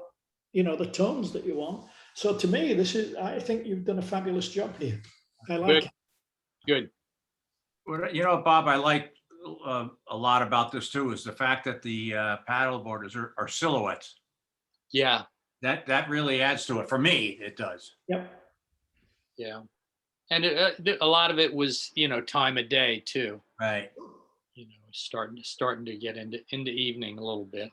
the tones that you want. So to me, I think you've done a fabulous job here. I like it. Good. Well, Bob, I like a lot about this too, is the fact that the paddle borders are silhouettes. Yeah. That really adds to it. For me, it does. Yep. Yeah. And a lot of it was, time of day too. Right. Starting to get into evening a little bit.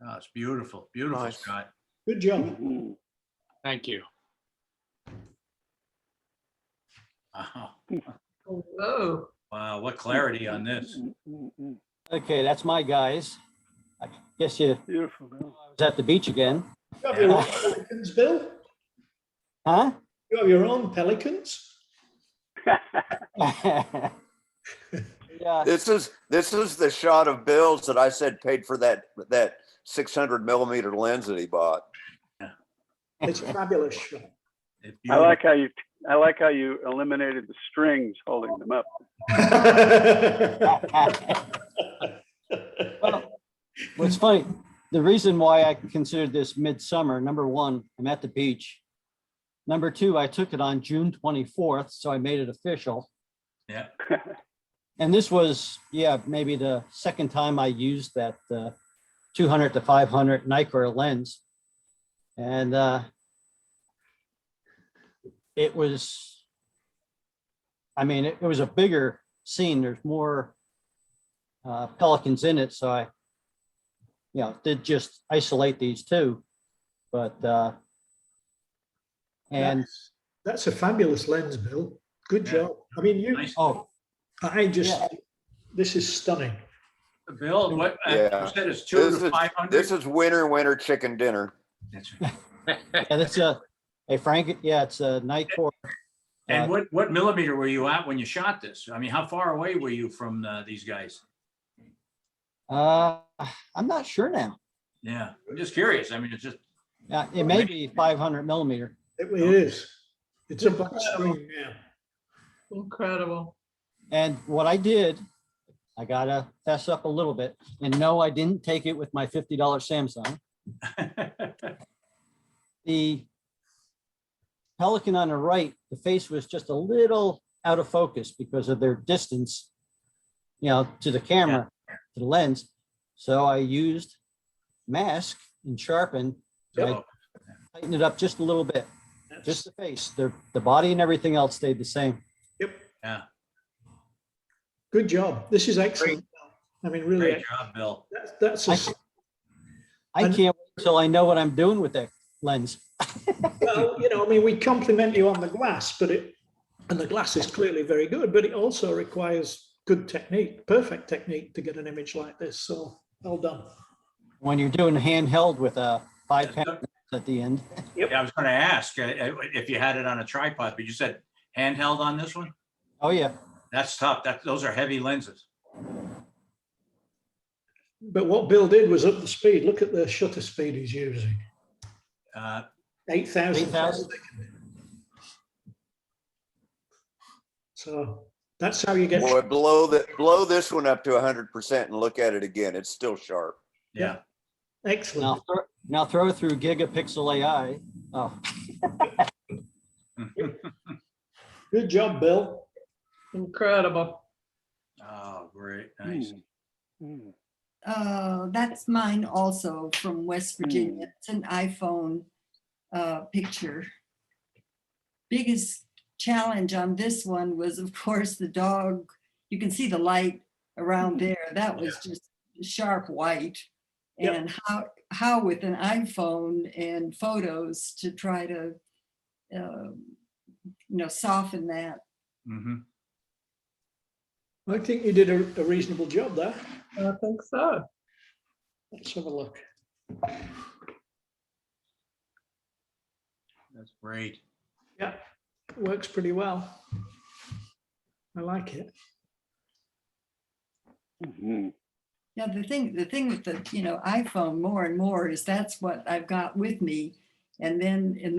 Oh, it's beautiful. Beautiful, Nice. Scott. Good job. Thank you. Wow. Oh, Wow, what clarity on this. Okay, that's my guys. I guess you Beautiful. I was at the beach again. You have your own pelicans, Bill? Huh? You have your own pelicans? Yeah. This is the shot of Bill's that I said paid for that 600 millimeter lens that he bought. It's a fabulous shot. It's I like how you eliminated the strings holding them up. Well, what's funny, the reason why I considered this midsummer, number one, I'm at the beach. Number two, I took it on June 24th, so I made it official. Yeah. And this was, maybe the second time I used that 200 to 500 Nikkor lens. And it was, it was a bigger scene. There's more pelicans in it. So I, did just isolate these two. But, and That's a fabulous lens, Bill. Good Yeah. job. I mean, Nice. this is stunning. Bill, what you Yeah. said is 200 to 500? This is winter chicken dinner. that's a Frank, it's a Nikkor. And what millimeter were you at when you shot this? I mean, how far away were you from these guys? I'm not sure now. Yeah, I'm just curious. I mean, it's just, It may be 500 millimeter. It is. It's a black screen now. incredible. And what I did, I gotta fess up a little bit. And no, I didn't take it with my $50 Samsung. The pelican on the right, the face was just a little out of focus because of their distance, to the camera, to the lens. So I used mask and sharpen. So I tightened it up just a little bit, just the face. The body and everything else stayed the same. Yep. Yeah. Good job. This is excellent. I mean, really, Great job, Bill. that's a, I And- can't wait till I know what I'm doing with that lens. well, you know, I mean, we compliment you on the glass, and the glass is clearly very good, but it also requires good technique, perfect technique to get an image like this. So well done. When you're doing handheld with a 5-pound at the end. Yeah, I was going to ask if you had it on a tripod, but you said handheld on this one? Oh, yeah. That's tough. Those are heavy lenses. But what Bill did was up the speed. Look at the shutter speed he's using. 8,000. 8,000. So that's how you get. Boy, blow this one up to 100% and look at it again. It's still sharp. Yeah. Excellent. Now throw it through Gigapixel AI. Oh, Good job, Bill. Incredible. Oh, great. Nice. That's mine also from West Virginia. It's an iPhone picture. Biggest challenge on this one was, of course, the dog. You can see the light around there. That was just sharp white. Yep. And how with an iPhone and photos to try to, soften that. Mm-hmm. I think you did a reasonable job there. I think so. Let's have a look. That's great. Yeah, it works pretty well. I like it. Yeah, the thing with the iPhone more and more is that's what I've got with me, and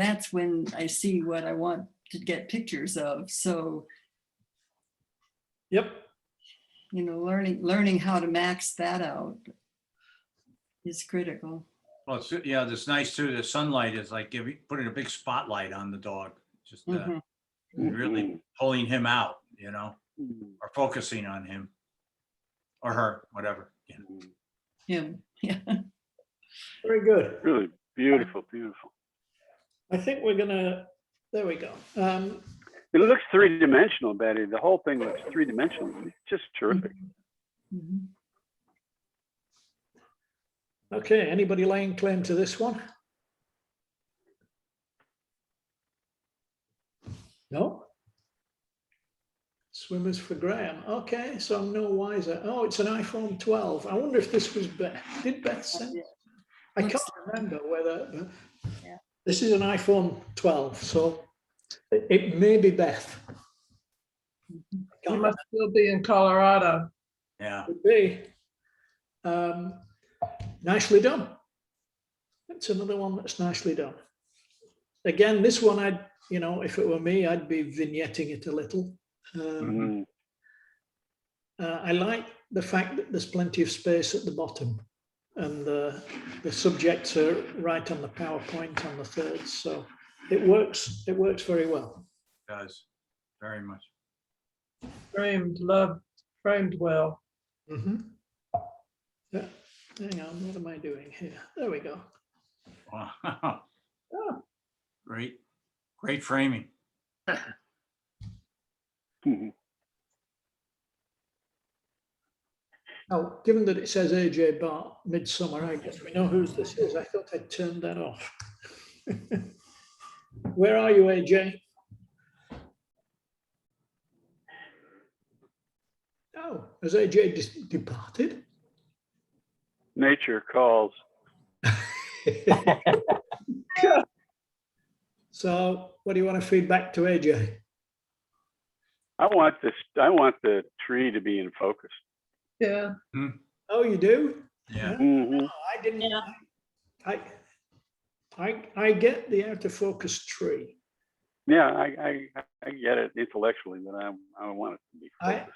that's when I see what I want to get pictures of. So, Yep. learning how to max that out is critical. Well, it's nice too. The sunlight is like putting a big spotlight on the dog. Just really pulling him out, or focusing on him or her, whatever. Him, yeah. Very good. Really beautiful, beautiful. I think we're gonna. There we go. It looks three-dimensional, Betty. The whole thing looks three-dimensional. It's just terrific. Okay. Anybody laying claim to this one? No. Swimmers for Graham. Okay, so I'm no wiser. Oh, it's an iPhone 12. I wonder if this was Beth. Did Beth send it? I can't remember whether. Yeah. This is an iPhone 12, so it may be Beth. You must still be in Colorado. Yeah. Could be. Nicely done. That's another one that's nicely done. Again, this one, if it were me, I'd be vignetting it a little. I like the fact that there's plenty of space at the bottom, and the subjects are right on the PowerPoint on the third, so it works very well. It does. Very much. Framed well. Yeah. Hang on, what am I doing here? There we go. Wow. Great framing. Now, given that it says AJ Bart Midsummer, I guess we know whose this is. I thought I'd turned that off. Where are you, AJ? Oh, has AJ departed? Nature calls. So what do you want to feed back to AJ? I want the tree to be in focus. Yeah. Oh, you do? Yeah. No, I didn't. Yeah. I get the out of focus tree. Yeah, I get it intellectually, but I want it to be focused.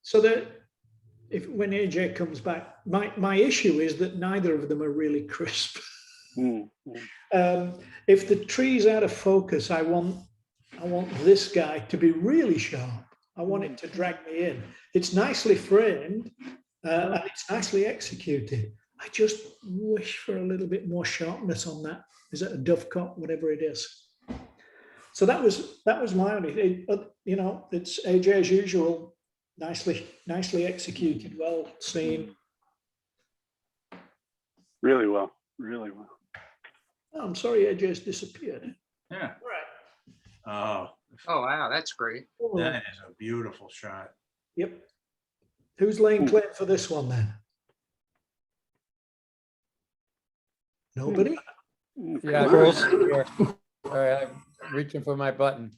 So that when AJ comes back, my issue is that neither of them are really crisp. If the tree's out of focus, I want this guy to be really sharp. I want it to drag me in. It's nicely framed and it's nicely executed. I just wish for a little bit more sharpness on that. Is it a dovecot, whatever it is? So that was my only. It's AJ as usual. nicely executed, well seen. Really well, really well. Oh, I'm sorry, AJ's disappeared. Yeah. Right. Oh, Oh, wow, that's great. that is a beautiful shot. Yep. Who's laying claim for this one then? Nobody? Yeah, Chris. Chris, here. Sorry, I'm reaching for my button.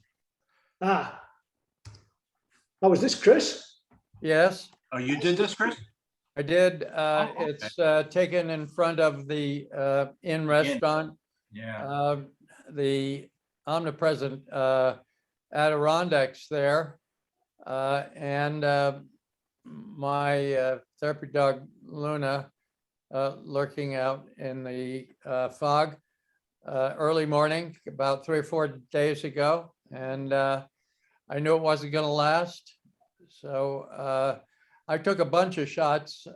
Ah. Oh, is this Chris? Yes, Oh, you did this, Chris? I did. Oh, okay. It's taken in front of the Inn restaurant. Yeah. The omnipresent Adirondacks there. And my therapy dog Luna lurking out in the fog early morning, about 3 or 4 days ago. And I knew it wasn't going to last. So I took a bunch of shots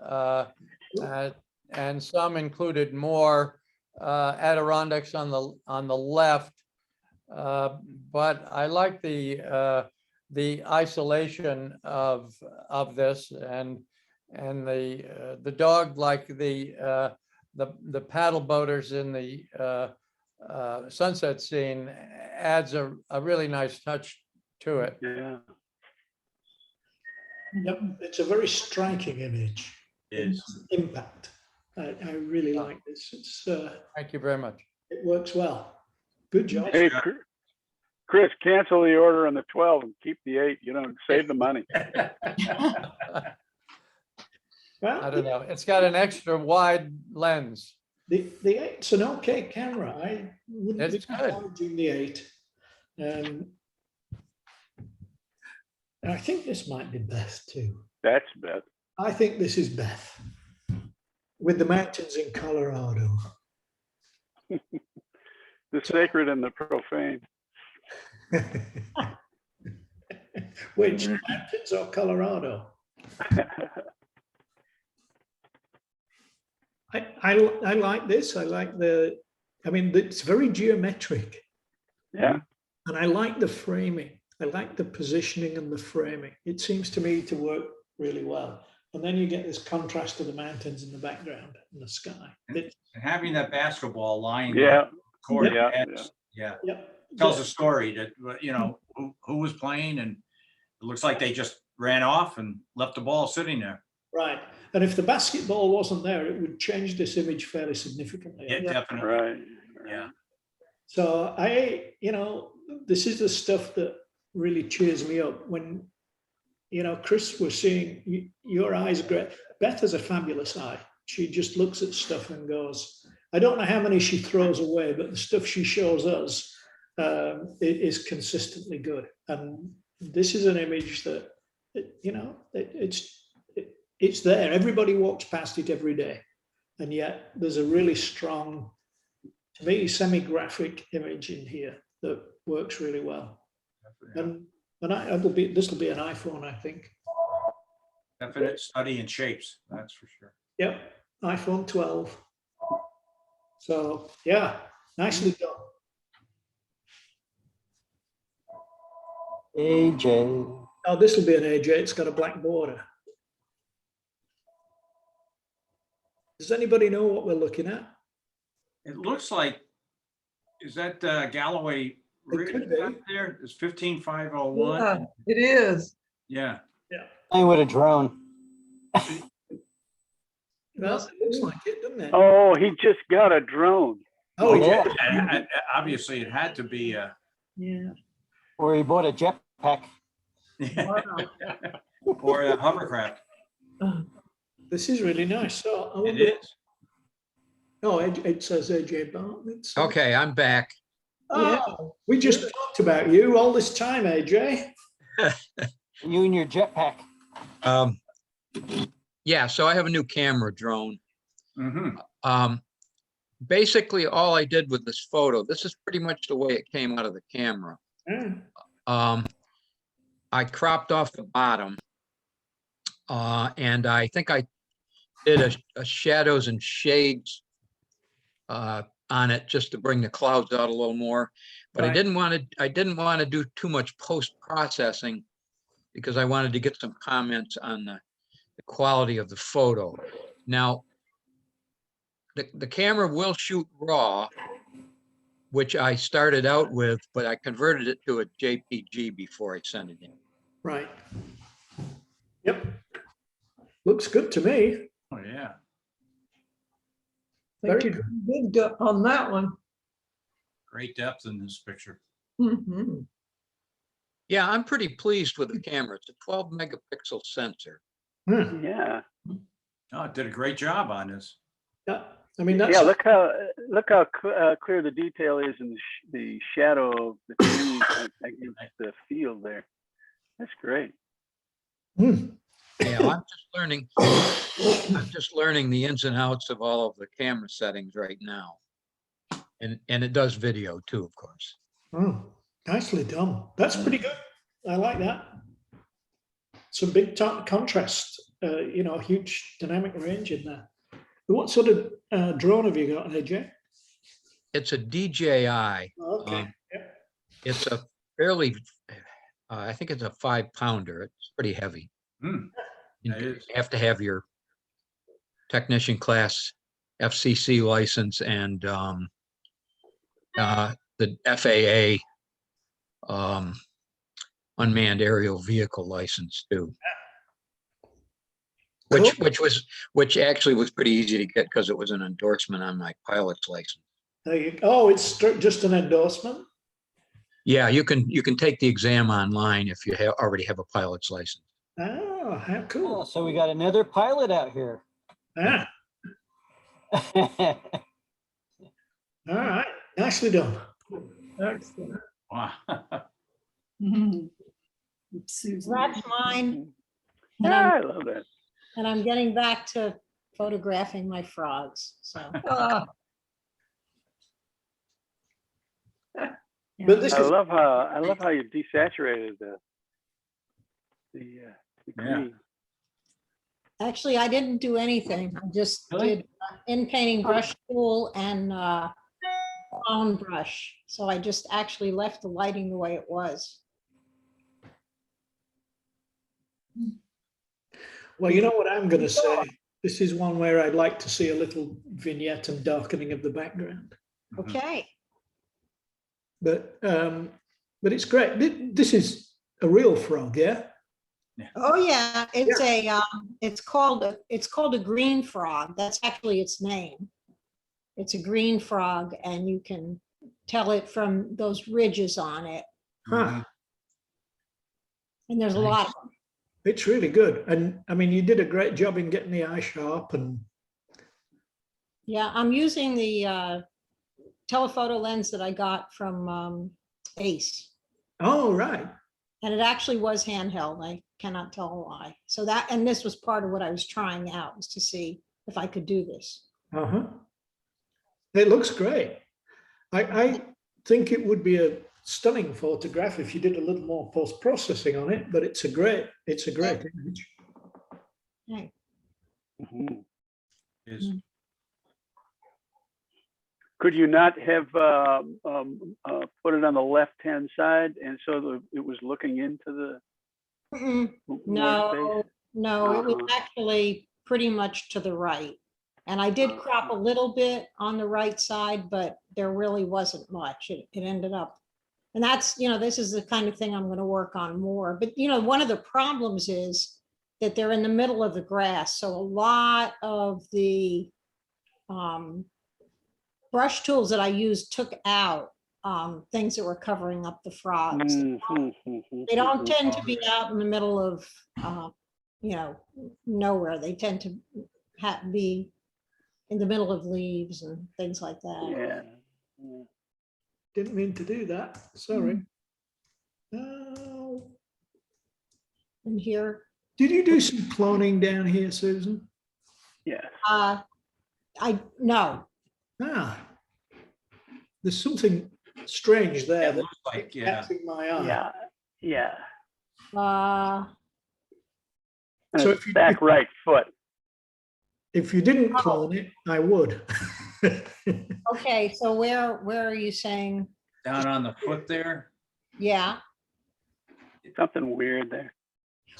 and some included more Adirondacks on the left. But I like the isolation of this and the dog, like the paddle boaters in the sunset scene, adds a really nice touch to it. Yeah. Yep, it's a very striking image. It is. Impact. I really like this. It's Thank you very much. it works well. Good job. Hey, Chris, cancel the order on the 12 and keep the 8. You know, save the money. Well, I don't know. It's got an extra wide lens. the 8's an okay camera. I wouldn't be It's good. charging the 8. And I think this might be Beth too. That's Beth. I think this is Beth with the mountains in Colorado. The sacred and the profane. Which mountains or Colorado? I like this. I like it's very geometric. Yeah. And I like the framing. I like the positioning and the framing. It seems to me to work really well. And then you get this contrast to the mountains in the background and the sky. And having that basketball lying. Yeah. Court Yeah, adds- yeah. Yep. Tells a story that, you know, who was playing, and it looks like they just ran off and left the ball sitting there. Right. And if the basketball wasn't there, it would change this image fairly significantly. Yeah, definitely. Right. Yeah. So this is the stuff that really cheers me up when, Chris was seeing your eyes are great. Beth has a fabulous eye. She just looks at stuff and goes, I don't know how many she throws away, but the stuff she shows us is consistently good. And this is an image that, it's there. Everybody walks past it every day. And yet there's a really strong, to me, semi-graphic image in here that works really well. And this will be an iPhone, I think. Definite study in shapes, that's for sure. Yep, iPhone 12. So yeah, nicely done. AJ. Oh, this will be an AJ. It's got a black border. Does anybody know what we're looking at? It looks like, is that Galloway? It could be. Up there? It's 15501. Yeah, it is. Yeah. Playing with a drone. Well, it looks like it, doesn't it? Oh, he just got a drone. Oh, yeah. And obviously, it had to be. Yeah. Or he bought a jetpack. Or a hovercraft. This is really nice. So I It wonder. is. Oh, it says AJ Bartlett. So- Okay, I'm back. Oh, we just talked about you all this time, AJ. You and your jetpack. Yeah, so I have a new camera drone. Mm-hmm. Basically, all I did with this photo, this is pretty much the way it came out of the camera. Yeah. I cropped off the bottom. And I think I did a shadows and shades on it just to bring the clouds out a little more. But Right. I didn't want to do too much post processing because I wanted to get some comments on the quality of the photo. Now, the camera will shoot RAW, which I started out with, but I converted it to a JPG before I sent it in. Right. Yep. Looks good to me. Oh, yeah. Think Very you did good on that one. Great depth in this picture. Mhm. Yeah, I'm pretty pleased with the camera. It's a 12 megapixel sensor. Hmm. Yeah. Oh, it did a great job on this. Yeah. I mean, that's Yeah, look how clear the detail is in the shadow of the trees against the field there. That's great. Hmm. Yeah, I'm just learning the ins and outs of all of the camera settings right now. And it does video too, of course. Oh, nicely done. That's pretty good. I like that. Some big contrast, you know, huge dynamic range in there. What sort of drone have you got, AJ? It's a DJI. Okay. Yep. It's a fairly, I think it's a 5-pounder. It's pretty heavy. Hmm, You that is. have to have your technician class FCC license and the FAA unmanned aerial vehicle license too. Cool. Which actually was pretty easy to get because it was an endorsement on my pilot's license. There you go. Oh, it's just an endorsement. Yeah, you can take the exam online if you already have a pilot's license. Oh, how Oh, cool. so we got another pilot out here. Ah, all right. Nicely done. Excellent. Wow. Mhm. Susan. That's mine. And Yeah, I I'm, love that. and I'm getting back to photographing my frogs, so. Ah, But this I is love how you desaturated the green. Actually, I didn't do anything. I just Really? did in painting brush tool and foam brush. So I just actually left the lighting the way it was. well, you know what I'm going to say. This is one where I'd like to see a little vignette and darkening of the background. Mhm. Okay. But it's great. This is a real frog, yeah. Oh, yeah, it's called a green frog. That's actually its name. It's a green frog and you can tell it from those ridges on it. Huh. And there's a lot of them. It's really good. And I mean, you did a great job in getting the eye sharp and Yeah, I'm using the telephoto lens that I got from Ace. oh, right. And it actually was handheld. I cannot tell a lie. So and this was part of what I was trying out, was to see if I could do this. Uh-huh. It looks great. I think it would be a stunning photograph if you did a little more post-processing on it, but it's a great image. Right. Mhm. Is- Could you not have put it on the left-hand side and so it was looking into the Mm-mm. more No, space? no, it was Uh-huh. actually pretty much to the right. And I did crop a little bit on the right side, but there really wasn't much. It ended up. And that's, this is the kind of thing I'm going to work on more. But, one of the problems is that they're in the middle of the grass. So a lot of the brush tools that I used took out things that were covering up the frogs. They don't tend to be out in the middle of, nowhere. They tend to be in the middle of leaves and things like that. Yeah. Yeah. Didn't mean to do that. Sorry. Oh. And here, Did you do some cloning down here, Susan? Yeah. no, Ah. There's something strange there It that looks like, yeah. catching my eye. Yeah. Yeah. And So it's back right foot. if you didn't clone it, I would. okay, so where are you saying? Down on the foot there. Yeah, Something weird there.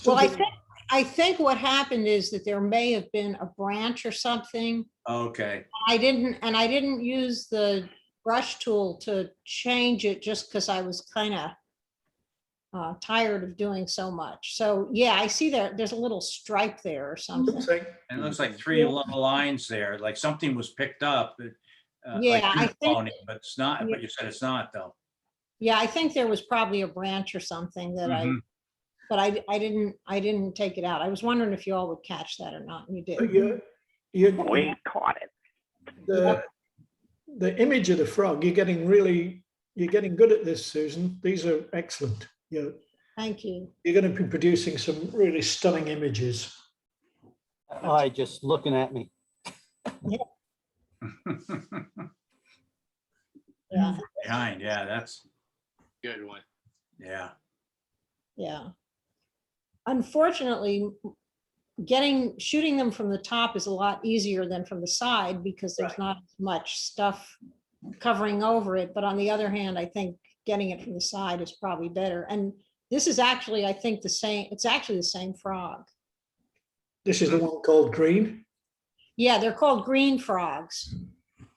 Well, Something- I think what happened is that there may have been a branch or something. Okay, I didn't use the brush tool to change it just because I was kind of tired of doing so much. So yeah, I see there's a little stripe there or something. something. and it looks like three lines there, like something was picked up. Like Yeah, I think- uniforming, but it's not, but you said it's not though. Yeah, I think there was probably a branch or something that Mhm. but I didn't take it out. I was wondering if you all would catch that or not, and you But did. We caught it. the image of the frog, you're getting good at this, Susan. These are excellent. Thank you. You're going to be producing some really stunning images. Hi, just looking at me. Yeah, Behind, yeah, that's, Good one. yeah. yeah. Unfortunately, shooting them from the top is a lot easier than from the side because there's Right. not as much stuff covering over it. But on the other hand, I think getting it from the side is probably better. And this is actually, I think, it's actually the same frog. This is the one called green. Yeah, they're called green frogs.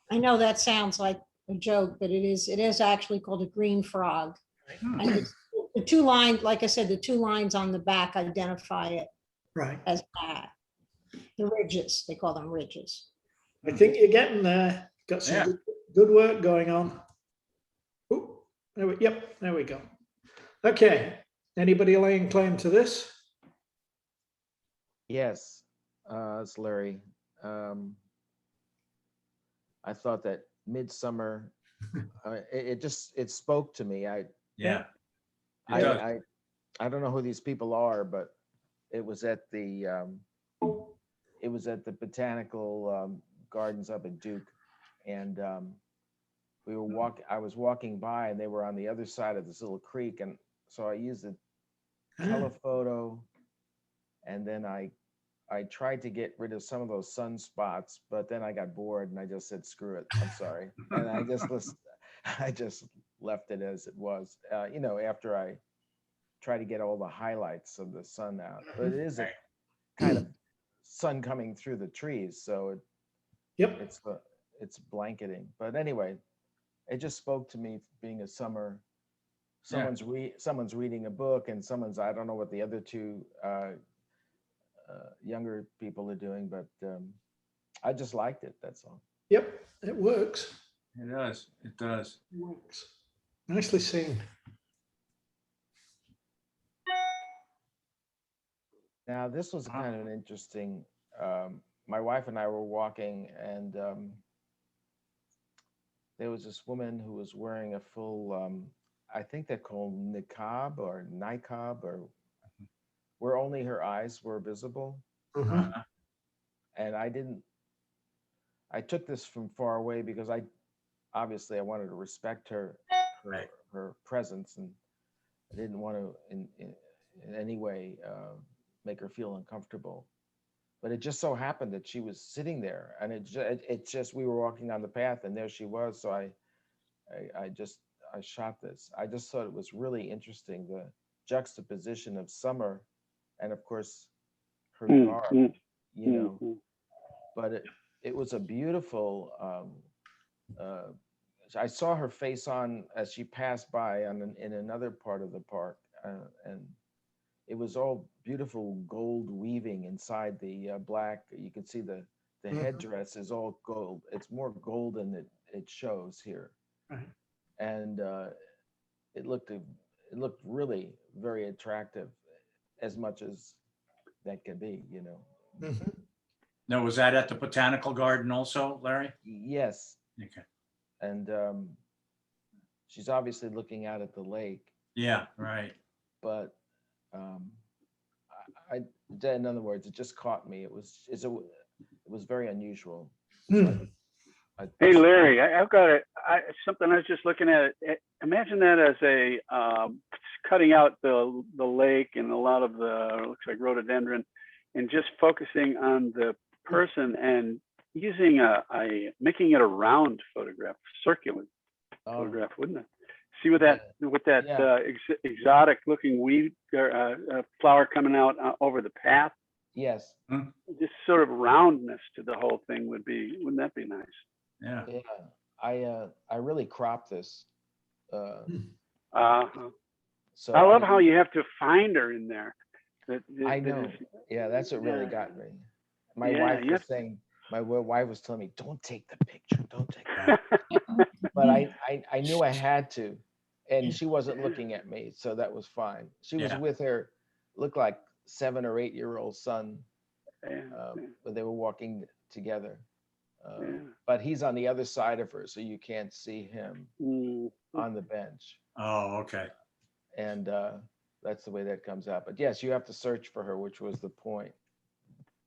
I know that sounds like a joke, but it is actually called a green frog. Hmm. And the two lines, like I said, the two lines on the back identify it Right. as that. The ridges, they call them ridges. I think you're getting there. Got some Yeah. good work going on. Ooh, yep, there we go. Okay. Anybody laying claim to this? Yes, it's Larry. I thought that Midsummer, it spoke to me. Yeah. It does. I don't know who these people are, but it was at the botanical gardens up at Duke, and I was walking by, and they were on the other side of this little creek, and so I used the telephoto, and then I tried to get rid of some of those sunspots, but then I got bored and I just said, screw it, I'm sorry. And I just left it as it was, after I try to get all the highlights of the sun out. But it is a kind of sun coming through the trees, so Yep. it's blanketing. But anyway, it just spoke to me being a summer. Someone's reading a book, and I don't know what the other two younger people are doing, but I just liked it, that's all. Yep, it works. It does. It does. It works. Nicely seen. Now, this was kind of an interesting, my wife and I were walking, and there was this woman who was wearing a full, I think they're called niqab, where only her eyes were visible. Mhm. And I took this from far away because obviously I wanted to respect her presence, and I didn't want to in any way make her feel uncomfortable. But it just so happened that she was sitting there, and it just we were walking on the path, and there she was. So I shot this. I just thought it was really interesting, the juxtaposition of summer, and of course her garb, But it was a beautiful. I saw her face on as she passed by in another part of the park, and it was all beautiful gold weaving inside the black. You can see the headdress is all gold. It's more gold than it shows here. Right. And it looked really very attractive, as much as that can be, Mhm. No, was that at the botanical garden also, Larry? Yes. Okay. And she's obviously looking out at the lake, Yeah, right. but in other words, it just caught me. It was very unusual. Hmm. Hey, Larry, I've got something I was just looking at. Imagine that as a cutting out the lake and a lot of the, looks like rhododendron, and just focusing on the person and using making it a round photograph, circular photograph, wouldn't it? See with that Yeah. exotic looking weed flower coming out over the path, Yes, just sort of roundness to the whole thing wouldn't that be nice? Yeah. yeah. I really cropped this. Uh, So I love how you have to find her in there. I know. Yeah, that's what really Yeah. got me. My Yeah, wife you was have- saying, my wife was telling me, don't take the picture, don't take that. But I knew I had to, and she wasn't looking at me, so that was fine. She was Yeah. with her, looked like 7 or 8-year-old son, Yeah, but they were walking together. yeah. But he's on the other side of her, so you can't see him Mm. on the bench. Oh, okay. And that's the way that comes out. But yes, you have to search for her, which was the point.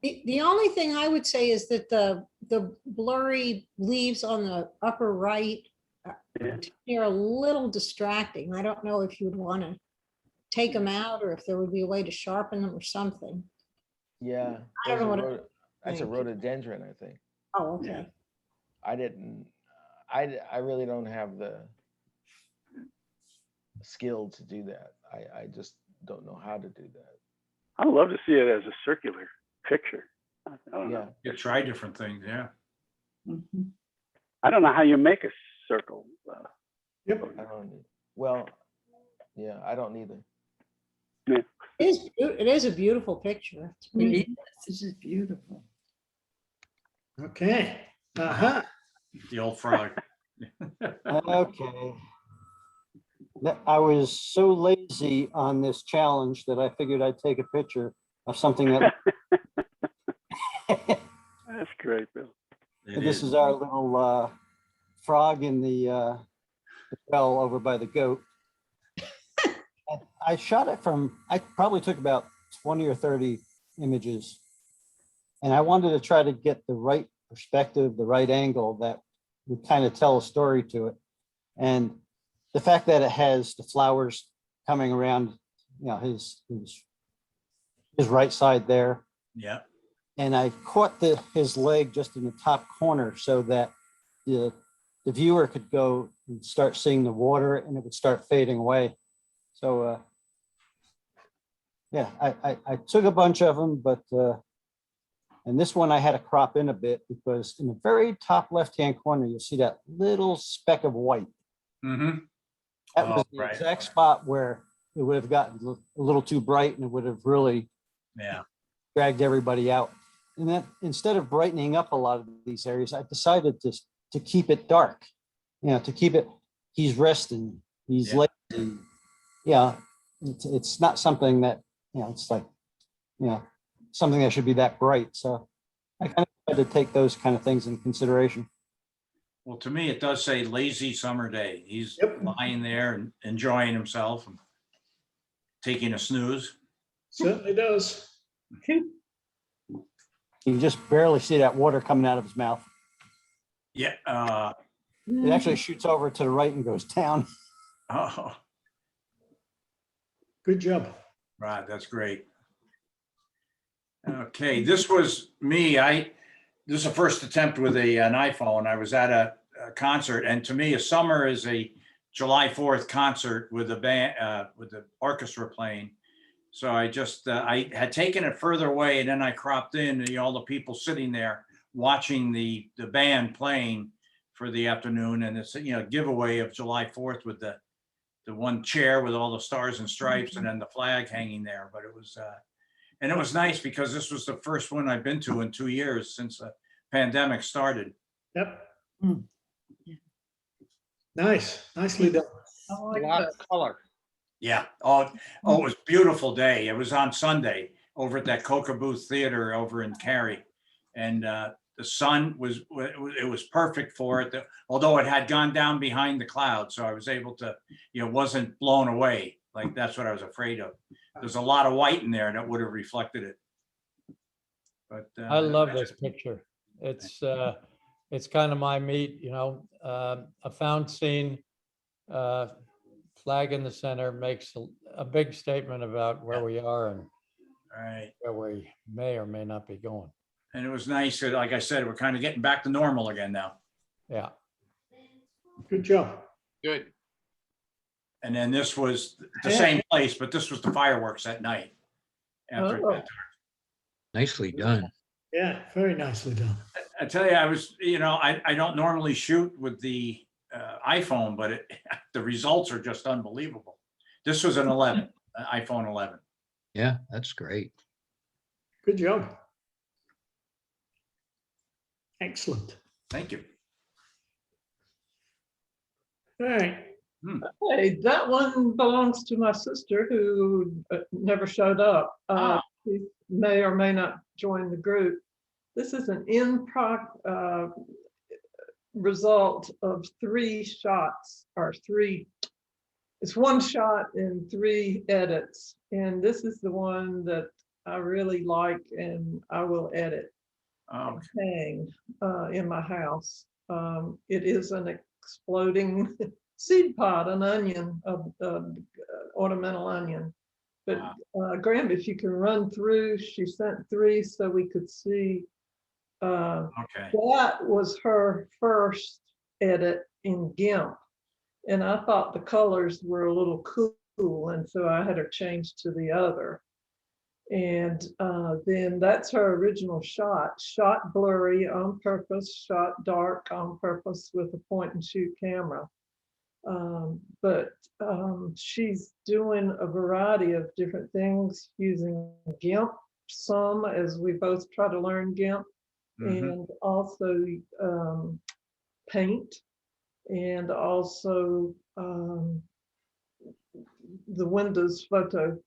The only thing I would say is that the blurry leaves on the upper right, Yeah. they're a little distracting. I don't know if you would want to take them out or if there would be a way to sharpen them or something. Yeah, I don't know what that's a think. rhododendron, I think. Oh, okay. I really don't have the skill to do that. I just don't know how to do that. I'd love to see it as a circular picture. I don't Yeah, know. You try different things, yeah. Mhm. I don't know how you make a circle. Yep. I don't need, well, yeah, I don't either. It is a beautiful picture. It's pretty. Yes, this is beautiful. Okay. Uh-huh. The old frog. Okay. I was so lazy on this challenge that I figured I'd take a picture of something that That's great, Bill. this is our little frog in the well over by the goat. And I shot it I probably took about 20 or 30 images. And I wanted to try to get the right perspective, the right angle that would kind of tell a story to it. And the fact that it has the flowers coming around, his right side there. Yeah. And I caught his leg just in the top corner so that the viewer could go and start seeing the water and it would start fading away. So yeah, I took a bunch of them, but and this one I had to crop in a bit because in the very top left-hand corner, you'll see that little speck of white. Mm-hmm. That was Oh, the right. exact spot where it would have gotten a little too bright and it would have really Yeah. dragged everybody out. And then instead of brightening up a lot of these areas, I decided to keep it dark, to keep it, he's resting, he's Yeah. lazy. Yeah, it's not something that, it's like, something that should be that bright. So I kind of had to take those kind of things in consideration. Well, to me, it does say lazy summer day. He's Yep. lying there and enjoying himself and taking a snooze. Certainly does. You can just barely see that water coming out of his mouth. Yeah. It actually shoots over to the right and goes down. Oh, Good job. right. That's great. Okay, this was me. This is the first attempt with an iPhone. I was at a concert, and to me, a summer is a July 4th concert with the band, with the orchestra playing. So I just I had taken it further away, and then I cropped in all the people sitting there watching the band playing for the afternoon, and it's giveaway of July 4th with the one chair with all the stars and stripes, and then the flag hanging there. But it was. And it was nice because this was the first one I've been to in 2 years since the pandemic started. Yep. Mm. Nice. Nicely done. I A like lot that. of color. Yeah. Oh, it was a beautiful day. It was on Sunday over at that Coca Booth Theater over in Cary. And the sun it was perfect for it. Although it had gone down behind the clouds. So I was able to, wasn't blown away. Like that's what I was afraid of. There's a lot of white in there that would have reflected it. But I love this picture. It's kind of my meat, a found scene, flag in the center makes a big statement about where we are and Right. where we may or may not be going. And it was nice. Like I said, we're kind of getting back to normal again now. Yeah. Good job. Good. And then this was the Yeah. same place, but this was the fireworks at night. After, Oh. Nicely done. Yeah, very nicely done. I tell you, I don't normally shoot with the iPhone, but the results are just unbelievable. This was an 11, an iPhone 11. Yeah, that's great. Good job. Excellent. Thank you. All right. Hey, that one belongs to my sister who never showed up. She may or may not join the group. This is an result of 3 shots or 3. It's 1 shot and 3 edits. And this is the one that I really like and I will edit. Oh, Hang in my house. It is an exploding seed pod, an onion, ornamental onion. But Graham, if you can run through, she sent 3 so we could see. okay. That was her first edit in GIMP. And I thought the colors were a little cool. And so I had her change to the other. And then that's her original shot blurry on purpose, shot dark on purpose with a point and shoot camera. But she's doing a variety of different things using GIMP, some as we both try to learn GIMP, and also Paint, and also the Windows Photo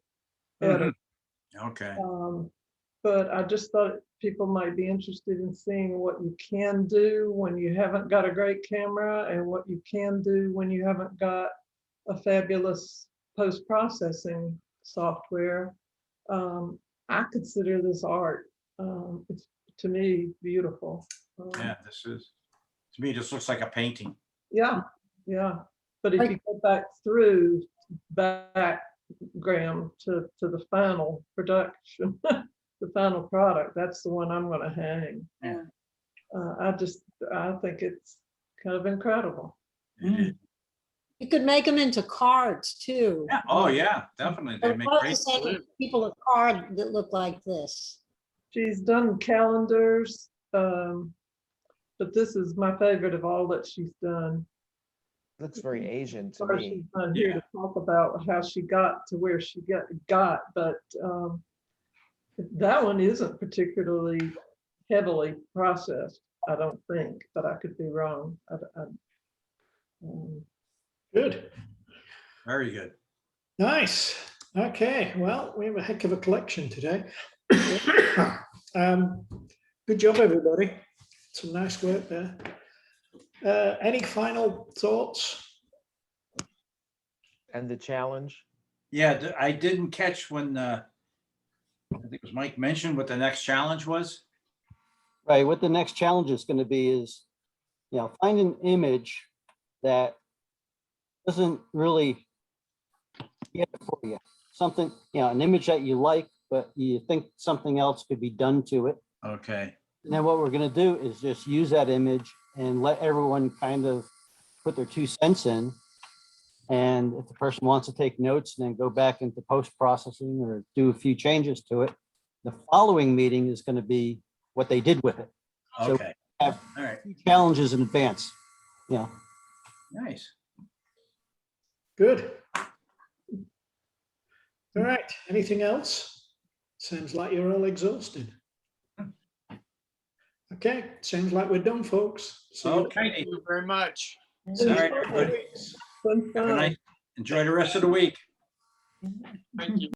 Editor. Okay. But I just thought people might be interested in seeing what you can do when you haven't got a great camera and what you can do when you haven't got a fabulous post-processing software. I consider this art. It's, to me, beautiful. Yeah, to me, this looks like a painting. Yeah, yeah. But if you go back, Graham, to the final production, the final product, that's the one I'm going to hang. Yeah. I think it's kind of incredible. You could make them into cards too. Yeah. Oh yeah, definitely. They I'd make love to great. send people a card that looked like this. She's done calendars, but this is my favorite of all that she's done. Looks very Asian to Of course, me. she's not here to talk about how she got to where she got, but that one isn't particularly heavily processed, I don't think, but I could be wrong. Good. Very good. Nice. Okay. Well, we have a heck of a collection today. Good job, everybody. Some nice work there. Any final thoughts? And the challenge? Yeah, I didn't catch when I think it was Mike mentioned what the next challenge was. Right, what the next challenge is going to be is, find an image that doesn't really get it for you. Something, an image that you like, but you think something else could be done to it. Okay. And then what we're going to do is just use that image and let everyone kind of put their 2 cents in. And if the person wants to take notes and then go back into post-processing or do a few changes to it, the following meeting is going to be what they did with it. Okay. So have All right. 2 challenges in advance. Nice. Good. All right. Anything else? Sounds like you're all exhausted. Okay. Sounds like we're done, folks. See you Okay. Thank you very much. in All right, a couple of everybody. weeks. Fun, Have a fun. nice, enjoy the rest of the week. Thank you.